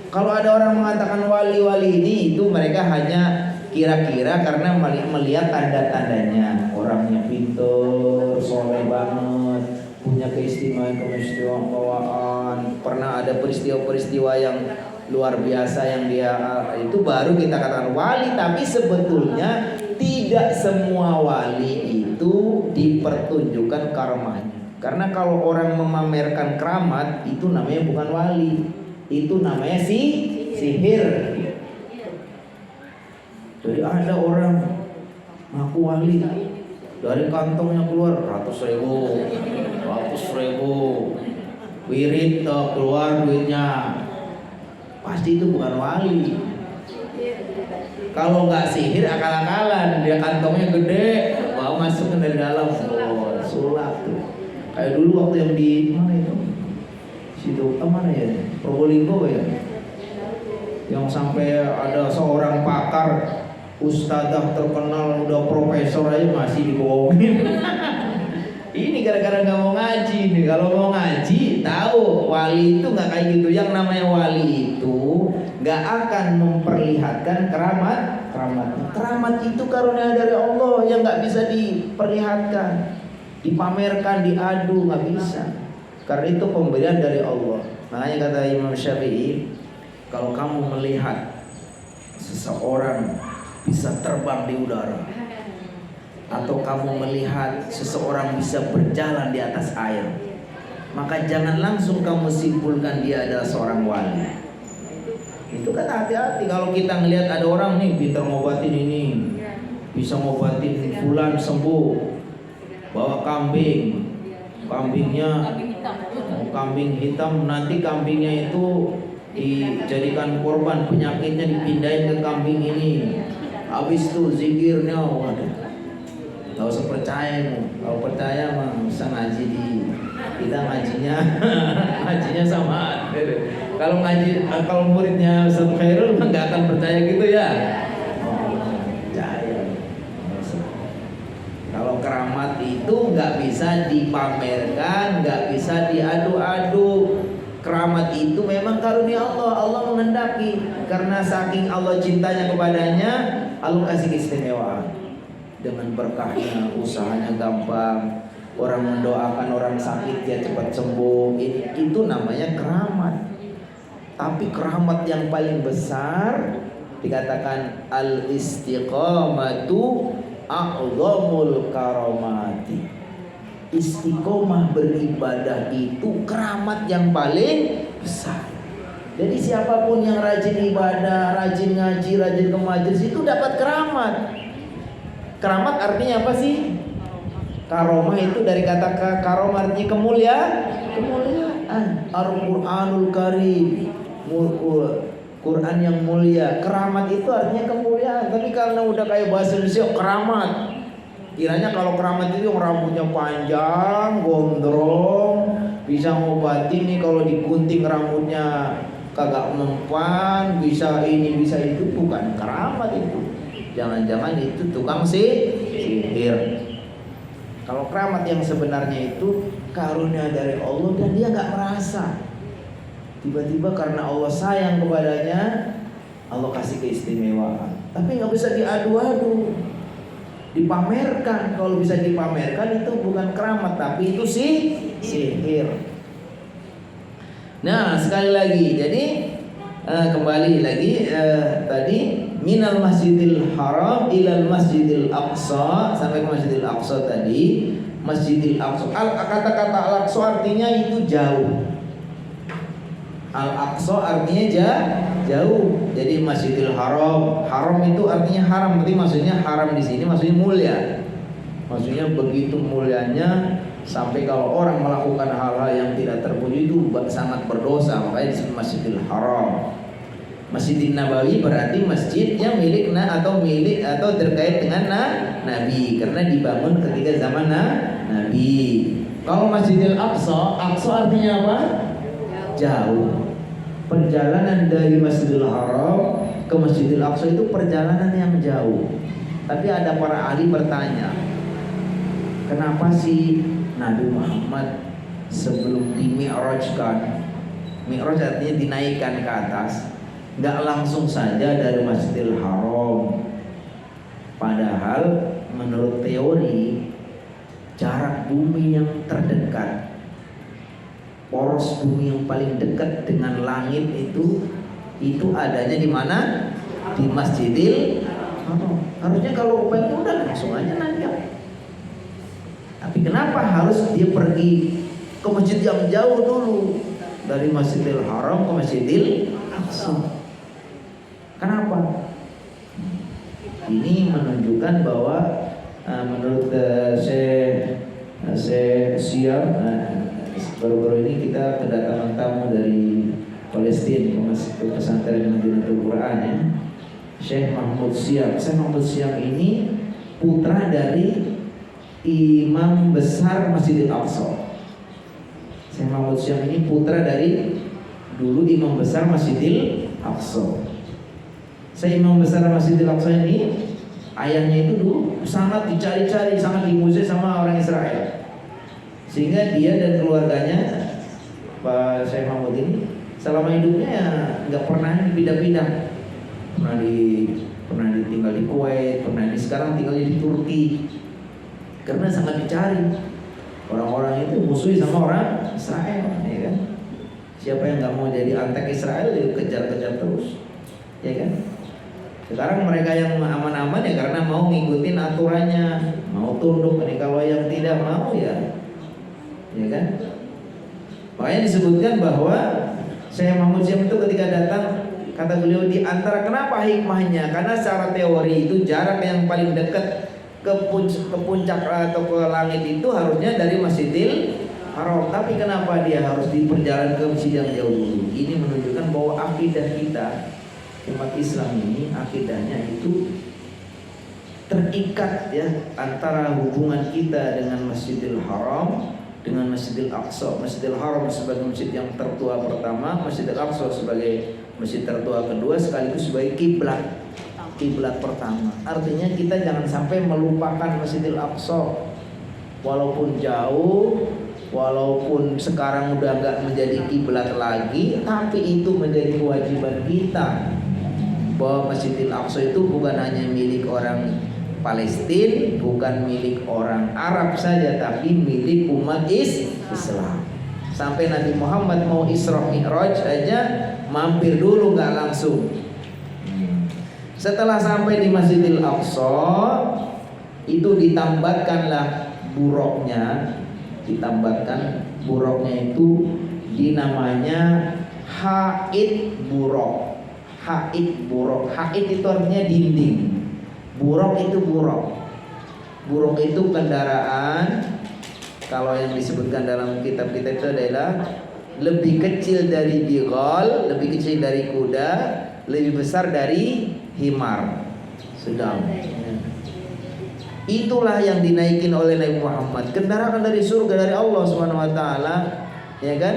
Kalau ada orang mengatakan wali-wali ini, itu mereka hanya kira-kira karena melihat tanda-tandanya. Orangnya pintar, soleh banget, punya keistimewaan, pernah ada peristiwa-peristiwa yang luar biasa yang dia, itu baru kita katakan wali. Tapi sebetulnya tidak semua wali itu dipertunjukkan karamahnya. Karena kalau orang memamerkan keramat, itu namanya bukan wali, itu namanya sihir. Jadi ada orang ngaku wali, dari kantongnya keluar 100.000, wirid keluar duitnya, pasti itu bukan wali. Kalau nggak sihir, akal-akalan, dia kantongnya gede, bawa masuk ke dalam, sulap tuh. Kayak dulu waktu yang di mana itu, situ mana ya, Probolinggo ya, yang sampai ada seorang pakar ustadzah terkenal, udah profesor aja masih dibohongin. Ini gara-gara nggak mau ngaji nih. Kalau mau ngaji, tahu wali itu nggak kayak gitu. Yang namanya wali itu nggak akan memperlihatkan keramat. Keramat itu karunia dari Allah yang nggak bisa diperlihatkan, dipamerkan, diadu, nggak bisa. Karena itu pemberian dari Allah. Makanya kata Imam Syafi'i, kalau kamu melihat seseorang bisa terbang di udara, atau kamu melihat seseorang bisa berjalan di atas air, maka jangan langsung kamu simpulkan dia adalah seorang wali. Itu kan hati-hati. Kalau kita ngelihat ada orang nih pintar ngobatin ini, bisa ngobatin fulan sembuh, bawa kambingnya kambing hitam, nanti kambingnya itu dijadikan korban, penyakitnya dipindahin ke kambing ini. Habis itu zikirnya, waduh, gak usah percaya. Kalau percaya mah bisa ngaji di kita, ngajinya sama. Kalau muridnya Ustaz Khairul mah gak akan percaya gitu ya. Percaya. itu nggak bisa dipamerkan, nggak bisa diadu-adu. Keramat itu memang karunia Allah. Allah menghendaki, karena saking Allah cintanya kepadanya, Allah kasih keistimewaan. Dengan berkahnya, usahanya gampang. Orang mendoakan orang sakit dia cepat sembuh. Itu namanya keramat. Tapi keramat yang paling besar dikatakan al-istiqamatu a'zamul karamati. Istiqomah beribadah itu keramat yang paling besar. Jadi siapapun yang rajin ibadah, rajin ngaji, rajin ke majelis itu dapat keramat. Keramat artinya apa sih? Karomah itu dari kata karomah artinya kemuliaan. Al-Qur'anul Karim, Quran yang mulia. Keramat itu artinya kemuliaan. Tapi karena udah kayak bahasa Indonesia keramat, kiranya kalau keramat itu yang rambutnya panjang, gondrong, bisa ngobatin nih kalau digunting rambutnya kagak mempan, bisa ini bisa itu. Bukan keramat itu. Jangan-jangan itu tukang sihir. Kalau keramat yang sebenarnya itu karunia dari Allah dan dia nggak merasa. Tiba-tiba karena Allah sayang kepadanya, Allah kasih keistimewaan. Tapi nggak bisa diadu-adu, dipamerkan. Kalau bisa dipamerkan itu bukan keramat, tapi itu sihir. Nah sekali lagi, jadi kembali lagi tadi minal masjidil haram ilal masjidil aqsa, sampai ke masjidil aqsa tadi. Masjidil aqsa, kata-kata al-aqsa artinya itu jauh. Al-aqsa artinya jauh. Jadi masjidil haram, haram itu artinya haram, berarti maksudnya haram di sini maksudnya mulia. Maksudnya begitu mulianya sampai kalau orang melakukan hal-hal yang tidak terpuji itu sangat berdosa, makanya disebut masjidil haram. Masjidin Nabawi berarti masjid yang milik atau terkait dengan Nabi, karena dibangun ketika zaman Nabi. Kalau Masjidil Aqsa, Aqsa artinya apa? Jauh. Perjalanan dari Masjidil Haram ke Masjidil Aqsa itu perjalanan yang jauh. Tapi ada para ahli bertanya, kenapa sih Nabi Muhammad sebelum di-mi'rajkan, mi'raj artinya dinaikkan ke atas, nggak langsung saja dari Masjidil Haram? Padahal menurut teori jarak bumi yang terdekat, poros bumi yang paling dekat dengan langit itu adanya di mana? Di Masjidil Haram. Harusnya kalau pengen udah langsung aja nanya. Tapi kenapa harus dia pergi ke masjid yang jauh dulu, dari Masjidil Haram ke Masjidil Aqsa? Kenapa? Ini menunjukkan bahwa menurut Syekh Siap, baru-baru ini kita kedatangan tamu dari Palestina ke pesantren Madinatul Quran ya. Syekh Mahmud Siap. Syekh Mahmud Siap ini putra dari Imam Besar Masjidil Aqsa. Syekh Mahmud Siap ini putra dari dulu Imam Besar Masjidil Aqsa. Imam Besar Masjidil Aqsa ini ayahnya itu dulu sangat dicari-cari, sangat dimusuhi sama orang Israel, sehingga dia dan keluarganya Pak Syekh Mahmud ini selama hidupnya ya nggak pernah pindah-pindah. Pernah tinggal di Kuwait, sekarang tinggalnya di Turki, karena sangat dicari. Orang-orang itu musuhi sama orang Israel, ya kan? Siapa yang nggak mau jadi antek Israel, dia kejar-kejar terus, ya kan? Sekarang mereka yang aman-aman ya karena mau ngikutin aturannya, mau tunduk. Ini kalau yang tidak mau ya kan? Makanya disebutkan bahwa Syekh Mahmud Syekh itu ketika datang, kata beliau di antara kenapa hikmahnya, karena secara teori itu jarak yang paling dekat ke puncak atau ke langit itu harusnya dari Masjidil Haram. Tapi kenapa dia harus diperjalan ke masjid yang jauh dulu? Ini menunjukkan bahwa akidah kita, umat Islam ini akidahnya itu terikat ya, antara hubungan kita dengan Masjidil Haram dengan Masjidil Aqsa. Masjidil Haram sebagai masjid yang tertua pertama, Masjidil Aqsa sebagai masjid tertua kedua, sekaligus sebagai kiblat pertama. Artinya kita jangan sampai melupakan Masjidil Aqsa. walaupun jauh, walaupun sekarang udah nggak menjadi kiblat lagi, tapi itu menjadi kewajiban kita bahwa Masjidil Aqsa itu bukan hanya milik orang Palestina, bukan milik orang Arab saja, tapi milik umat Islam. Sampai Nabi Muhammad mau Isra Mi'raj aja mampir dulu, nggak langsung. Setelah sampai di Masjidil Aqsa, itu ditambatkanlah buruknya, itu dinamanya haid buruk. Haid buruk. Haid itu artinya dinding. Buruk itu buruk. Buruk itu kendaraan. Kalau yang disebutkan dalam kitab kita itu adalah lebih kecil dari bighal, lebih kecil dari kuda, lebih besar dari himar. Sedang. Itulah yang dinaikin oleh Nabi Muhammad. Kendaraan dari surga, dari Allah SWT, ya kan?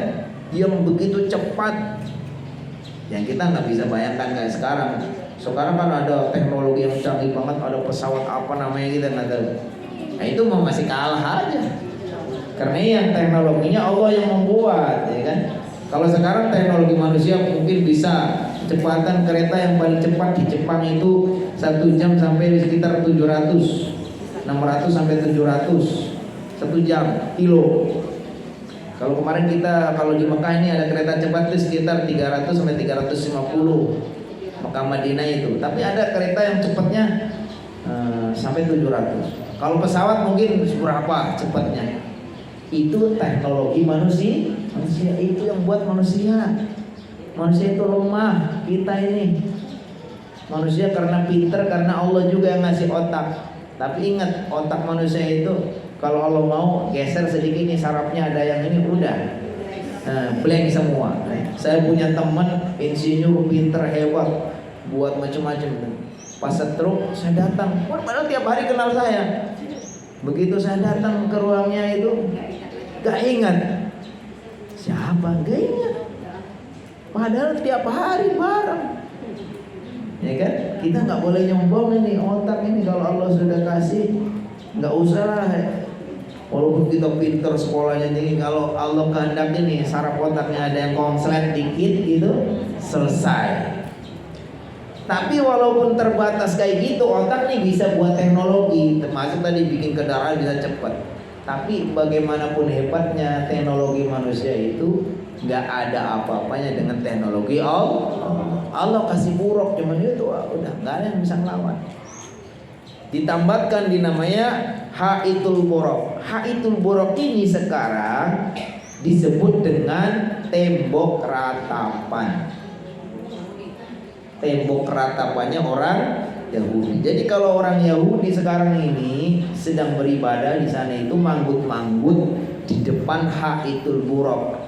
Yang begitu cepat, yang kita nggak bisa bayangkan kayak sekarang. Sekarang kan ada teknologi yang canggih banget, ada pesawat apa namanya kita nggak tahu. Nah itu masih kalah aja. Karena yang teknologinya Allah yang membuat, ya kan? Kalau sekarang teknologi manusia mungkin bisa kecepatan kereta yang paling cepat di Jepang itu 1 jam sampai sekitar 600 sampai 700 1 jam kilo. Kalau kemarin kalau di Mekah ini ada kereta cepat itu sekitar 300 sampai 350 Mekah Madinah itu. Tapi ada kereta yang cepatnya sampai 700. Kalau pesawat mungkin seberapa cepatnya? Itu teknologi manusia itu yang buat manusia. Manusia itu lemah, kita ini manusia karena pinter, karena Allah juga yang ngasih otak. Tapi ingat, otak manusia itu kalau Allah mau geser sedikit nih sarafnya, ada yang ini udah blank semua. Saya punya teman insinyur pinter hebat, buat macam-macam. Pas stroke saya datang, padahal tiap hari kenal saya. Begitu saya datang ke ruangnya itu, gak ingat siapa, gak ingat. Padahal tiap hari bareng. Ya kan? Kita nggak boleh nyombong ini otak ini, kalau Allah sudah kasih, nggak usah lah. Walaupun kita pinter, sekolahnya tinggi, kalau Allah kehendaknya nih saraf otaknya ada yang konslet dikit gitu, selesai. Tapi walaupun terbatas kayak gitu, otak nih bisa buat teknologi, termasuk tadi bikin kendaraan bisa cepat. Tapi bagaimanapun hebatnya teknologi manusia itu, nggak ada apa-apanya dengan teknologi Allah. Allah kasih buruk cuman itu, udah nggak ada yang bisa ngelawan. Ditambahkan dinamanya haitul buruk. Haitul buruk ini sekarang disebut dengan tembok ratapan. Tembok ratapannya orang Yahudi. Jadi kalau orang Yahudi sekarang ini sedang beribadah di sana itu manggut-manggut di depan haitul buruk.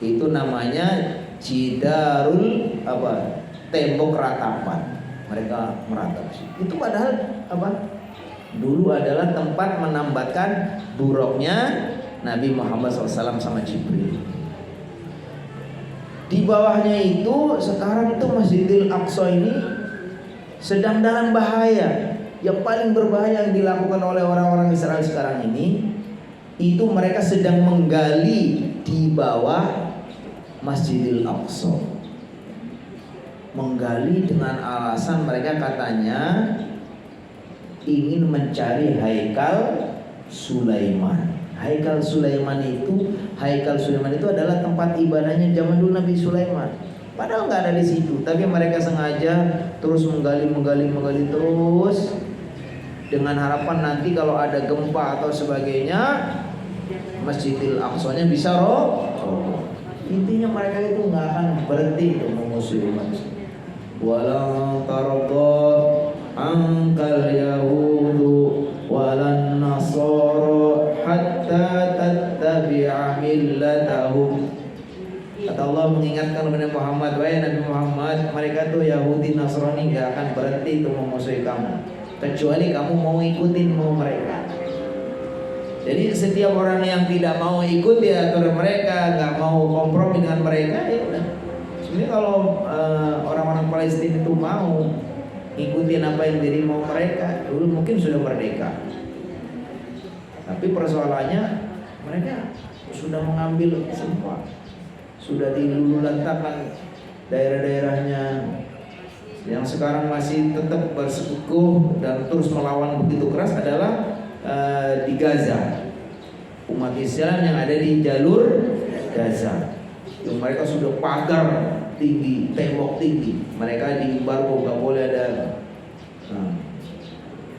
Itu namanya jidarul tembok ratapan. Mereka meratap. Itu padahal dulu adalah tempat menambatkan buruknya Nabi Muhammad SAW sama Jibril. Di bawahnya itu sekarang itu Masjidil Aqsa ini sedang dalam bahaya. Yang paling berbahaya yang dilakukan oleh orang-orang Israel sekarang ini, itu mereka sedang menggali di bawah Masjidil Aqsa. Menggali dengan alasan mereka katanya ingin mencari Haikal Sulaiman. Haikal Sulaiman itu adalah tempat ibadahnya zaman dulu Nabi Sulaiman. Padahal nggak ada di situ, tapi mereka sengaja terus menggali terus dengan harapan nanti kalau ada gempa atau sebagainya Masjidil Aqsa-nya bisa roboh. Intinya mereka itu nggak akan berhenti untuk memusuhi umat. Walau tarda angkal yahudu walan nasara hatta tattabi'a millatahum. Kata Allah mengingatkan kepada Muhammad, wahai Nabi Muhammad, mereka tuh Yahudi Nasrani gak akan berhenti untuk memusuhi kamu kecuali kamu mau ikutin mau mereka. Jadi setiap orang yang tidak mau ikut ya atur mereka, gak mau kompromi dengan mereka, ya udah. Ini kalau orang-orang Palestina itu mau ikutin apa yang diri mau mereka, dulu mungkin sudah merdeka. Tapi persoalannya mereka sudah mengambil semua, sudah dilululantakkan daerah-daerahnya. Yang sekarang masih tetap bersekukuh dan terus melawan begitu keras adalah di Gaza, umat Islam yang ada di jalur Gaza. Yang mereka sudah pagar tinggi, tembok tinggi, mereka diembargo, nggak boleh ada.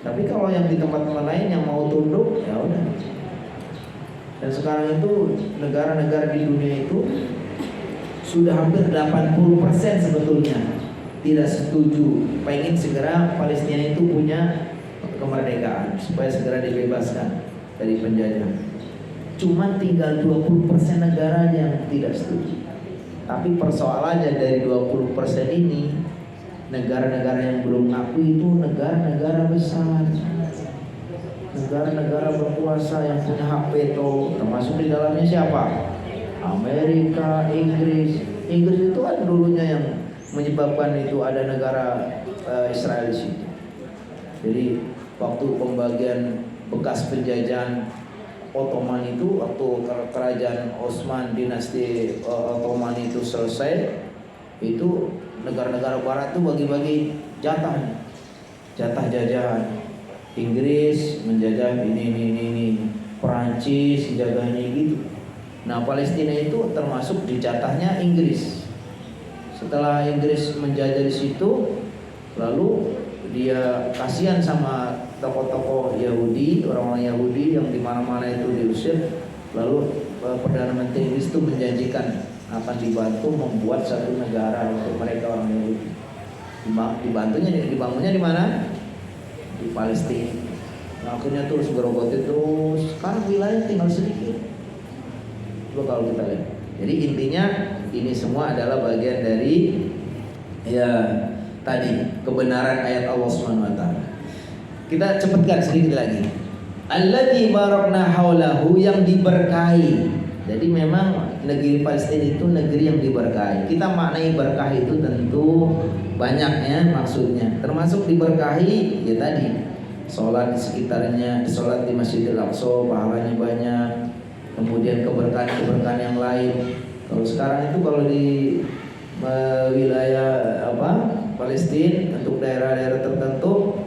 Tapi kalau yang di tempat-tempat lain yang mau tunduk, ya udah. Dan sekarang itu negara-negara di dunia itu sudah hampir 80% sebetulnya tidak setuju, pengen segera Palestina itu punya kemerdekaan supaya segera dibebaskan dari penjajah. Cuma tinggal 20% negara yang tidak setuju. Tapi persoalannya dari 20% ini, negara-negara yang belum ngaku itu negara-negara besar, negara-negara berkuasa yang punya hak veto, termasuk di dalamnya siapa? Amerika, Inggris. Inggris itu kan dulunya yang menyebabkan itu ada negara Israel di situ. Jadi waktu pembagian bekas penjajahan Ottoman itu, waktu kerajaan Osman, dinasti Ottoman itu selesai, itu negara-negara barat tuh bagi-bagi jatah jajahan. Inggris menjajah ini, Perancis menjajahnya gitu. Nah, Palestina itu termasuk di jatahnya Inggris. Setelah Inggris menjajah di situ, lalu dia kasihan sama tokoh-tokoh Yahudi, orang-orang Yahudi yang di mana-mana itu diusir. Lalu Perdana Menteri Inggris itu menjanjikan akan dibantu membuat satu negara untuk mereka orang Yahudi. Dibangunnya di mana? Di Palestina. Nah, akhirnya terus gerobot itu, sekarang wilayah tinggal sedikit. Coba kalau kita lihat. Jadi intinya ini semua adalah bagian dari tadi kebenaran ayat Allah Subhanahu wa taala. Kita cepatkan sedikit lagi. Alladzi barakna haulahu, yang diberkahi. Jadi memang negeri Palestina itu negeri yang diberkahi. Kita maknai berkah itu tentu banyaknya maksudnya. Termasuk diberkahi ya tadi, sholat di sekitarnya, sholat di Masjidil Aqsa pahalanya banyak. Kemudian keberkahan yang lain. Kalau sekarang itu kalau di wilayah Palestina untuk daerah-daerah tertentu,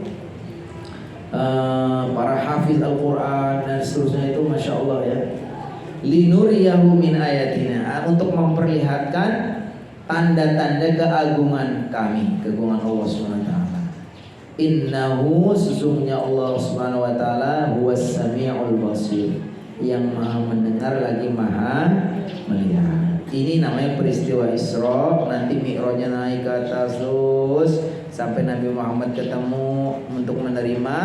para hafiz Al-Quran dan seterusnya itu masya Allah ya. Linuriyahu min ayatina, untuk memperlihatkan tanda-tanda keagungan kami, keagungan Allah Subhanahu wa taala. Innahu, sesungguhnya Allah Subhanahu wa taala huwas samiul basir, yang maha mendengar lagi maha melihat. Ini namanya peristiwa Isra. Nanti Mi'rajnya naik ke atas terus sampai Nabi Muhammad ketemu untuk menerima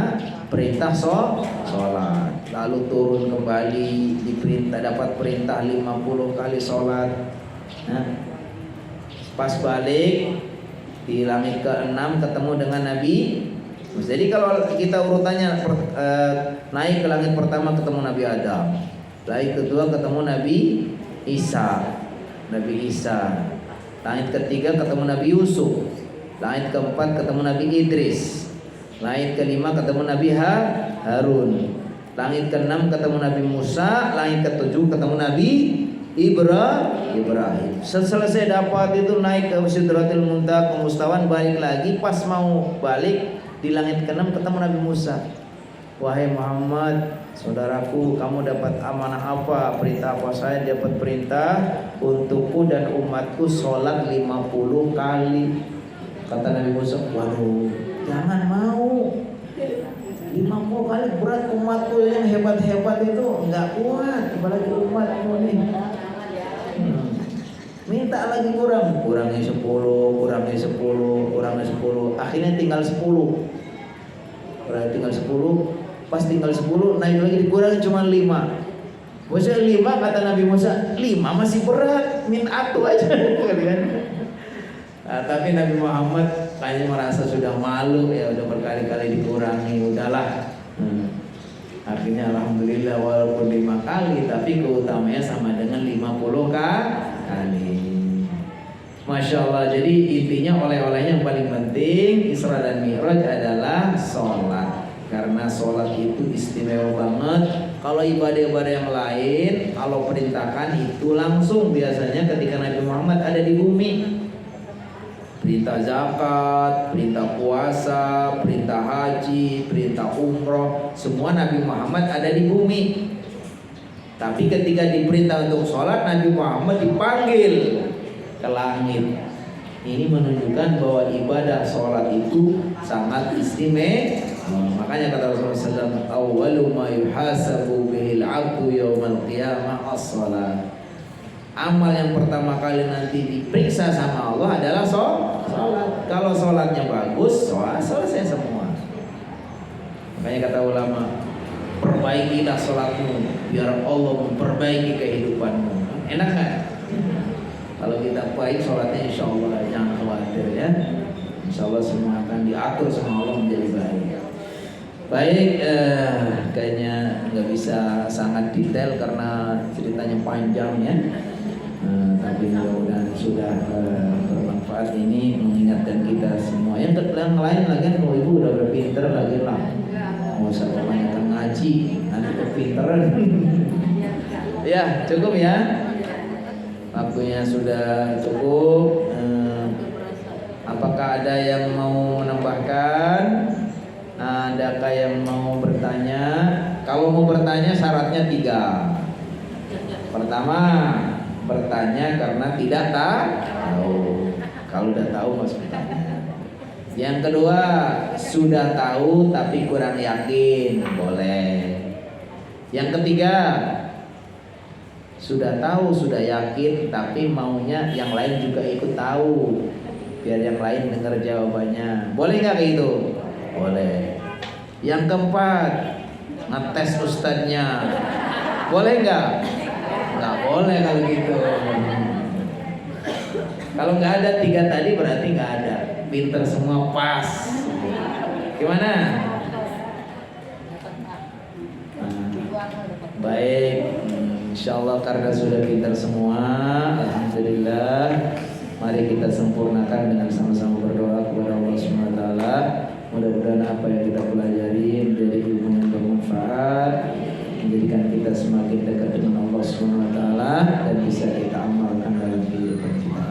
perintah sholat. Lalu turun kembali, diperintah, dapat perintah 50 kali sholat. Nah, pas balik di langit ke-6 ketemu dengan Nabi. Jadi kalau kita urutannya naik ke langit pertama ketemu Nabi Adam, langit kedua ketemu Nabi Isa, langit ketiga ketemu Nabi Yusuf, langit keempat ketemu Nabi Idris, langit kelima ketemu Nabi Harun, langit keenam ketemu Nabi Musa, langit ketujuh ketemu Nabi Ibrahim. Selesai dapat itu naik ke Sidratil Muntaha, ke Mustawan, balik lagi. Pas mau balik di langit ke-6 ketemu Nabi Musa. Wahai Muhammad, saudaraku, kamu dapat amanah apa? Perintah apa? Saya dapat perintah untukku dan umatku sholat 50 kali. Kata Nabi Musa, waduh, jangan mau. 50 kali berat, umatku yang hebat-hebat itu enggak kuat, apalagi umatmu nih. Minta lagi kurangnya 10, akhirnya tinggal 10. Tinggal 10, pas tinggal 10 naik lagi dikurangi cuma 5. Maksudnya 5, kata Nabi Musa, 5 masih berat, minta atu aja kan. Nah, tapi Nabi Muhammad kayaknya merasa sudah malu ya, udah berkali-kali dikurangi, udahlah. Akhirnya alhamdulillah walaupun 5 kali tapi keutamanya sama dengan 50 kali. Masya Allah. Jadi intinya oleh-olehnya yang paling penting Isra dan Mi'raj adalah sholat. Karena sholat itu istimewa banget. Kalau ibadah-ibadah yang lain, kalau perintahkan itu langsung. Biasanya ketika Nabi Muhammad ada di bumi, perintah zakat, perintah puasa, perintah haji, perintah umroh, semua Nabi Muhammad ada di bumi. Tapi ketika diperintah untuk sholat, Nabi Muhammad dipanggil ke langit. Ini menunjukkan bahwa ibadah sholat itu sangat istimewa. Makanya kata Rasulullah SAW, awwalu ma yuhasabu bihil abdu yawmal qiyamah as-sholat. Amal yang pertama kali nanti diperiksa sama Allah adalah sholat. Kalau sholatnya bagus, selesai semua. Makanya kata ulama, perbaikilah sholatmu biar Allah memperbaiki kehidupanmu. Enak gak? Kalau kita baik sholatnya, insya Allah jangan khawatir ya. Insya Allah semua akan diatur sama Allah menjadi baik. Baik, kayaknya nggak bisa sangat detail karena ceritanya panjang ya. Tapi mudah-mudahan sudah bermanfaat. Ini mengingatkan kita semua. Yang lain lagi kan, kalau ibu udah berpinter lagi lah. Mau usah kebanyakan ngaji, nanti kepinteran. Ya cukup ya. Waktunya sudah cukup. Apakah ada yang mau menambahkan? Adakah yang mau bertanya? Kalau mau bertanya syaratnya 3. Pertama, bertanya karena tidak tahu. Kalau udah tahu harus bertanya. Yang kedua, sudah tahu tapi kurang yakin, boleh. Yang ketiga, sudah tahu, sudah yakin, tapi maunya yang lain juga ikut tahu, biar yang lain dengar jawabannya. Boleh nggak kayak gitu? Boleh. Yang keempat, ngetes ustadznya. Boleh nggak? Nggak boleh kalau gitu. Kalau nggak ada 3 tadi berarti nggak ada. Pinter semua pas. Gimana? Baik. Insyaallah karena sudah pintar semua, alhamdulillah. Mari kita sempurnakan dengan sama-sama berdoa kepada Allah Subhanahu wa taala. Mudah-mudahan apa yang kita pelajari menjadi ilmu yang bermanfaat, menjadikan kita semakin dekat dengan Allah Subhanahu wa taala dan bisa kita amalkan dalam kehidupan kita.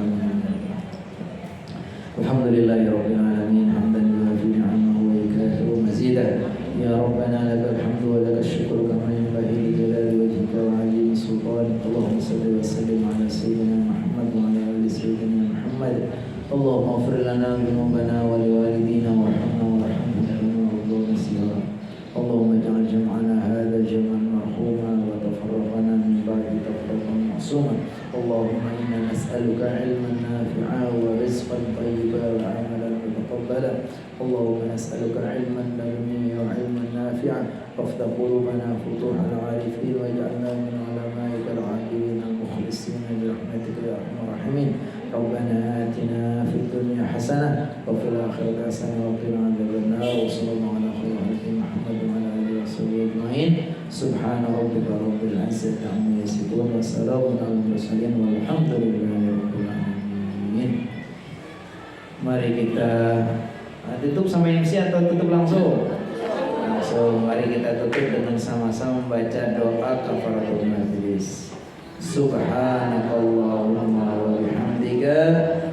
Alhamdulillahirabbil alamin, hamdan yuwafi ni'amahu wa yukafi'u mazidah. Ya Rabbana lakal hamdu wa lakal syukru kama yanbaghi li jalali wajhika wa 'azimi sultanik. Allahumma shalli wa sallim ala sayyidina Muhammad wa ala ali sayyidina Muhammad. Allahumma ighfir lana dhunubana wa liwalidina warhamna warhamhum kama rabbayana shighara. Allahumma ij'al jam'ana hadha jam'an marhuma wa tafarraqana min ba'di tafarruqan ma'suma. Allahumma inna nas'aluka 'ilman nafi'a wa rizqan thayyiban wa 'amalan mutaqabbala. Allahumma nas'aluka 'ilman ladunniya wa 'ilman nafi'an waftah qulubana futuhal 'arifin waj'alna min 'ulama'ikal 'amilin al-mukhlisin bi rahmatika ya arhamar rahimin. Rabbana atina fid dunya hasanah wa fil akhirati hasanah wa qina adzabannar. Wa sallallahu ala khairi Muhammad wa ala alihi washabbihi ajma'in. Subhana rabbika rabbil 'izzati 'amma yasifun wa salamun 'alal mursalin walhamdulillahi rabbil alamin. Mari kita tutup sama MC atau tutup langsung? Langsung. Mari kita tutup dengan sama-sama membaca doa kafaratul majlis. Subhanakallahumma wa bihamdika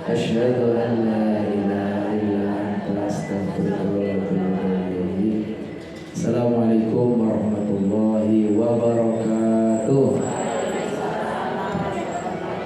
asyhadu an la ilaha illa anta astaghfiruka wa atubu ilaik. Assalamualaikum warahmatullahi wabarakatuh.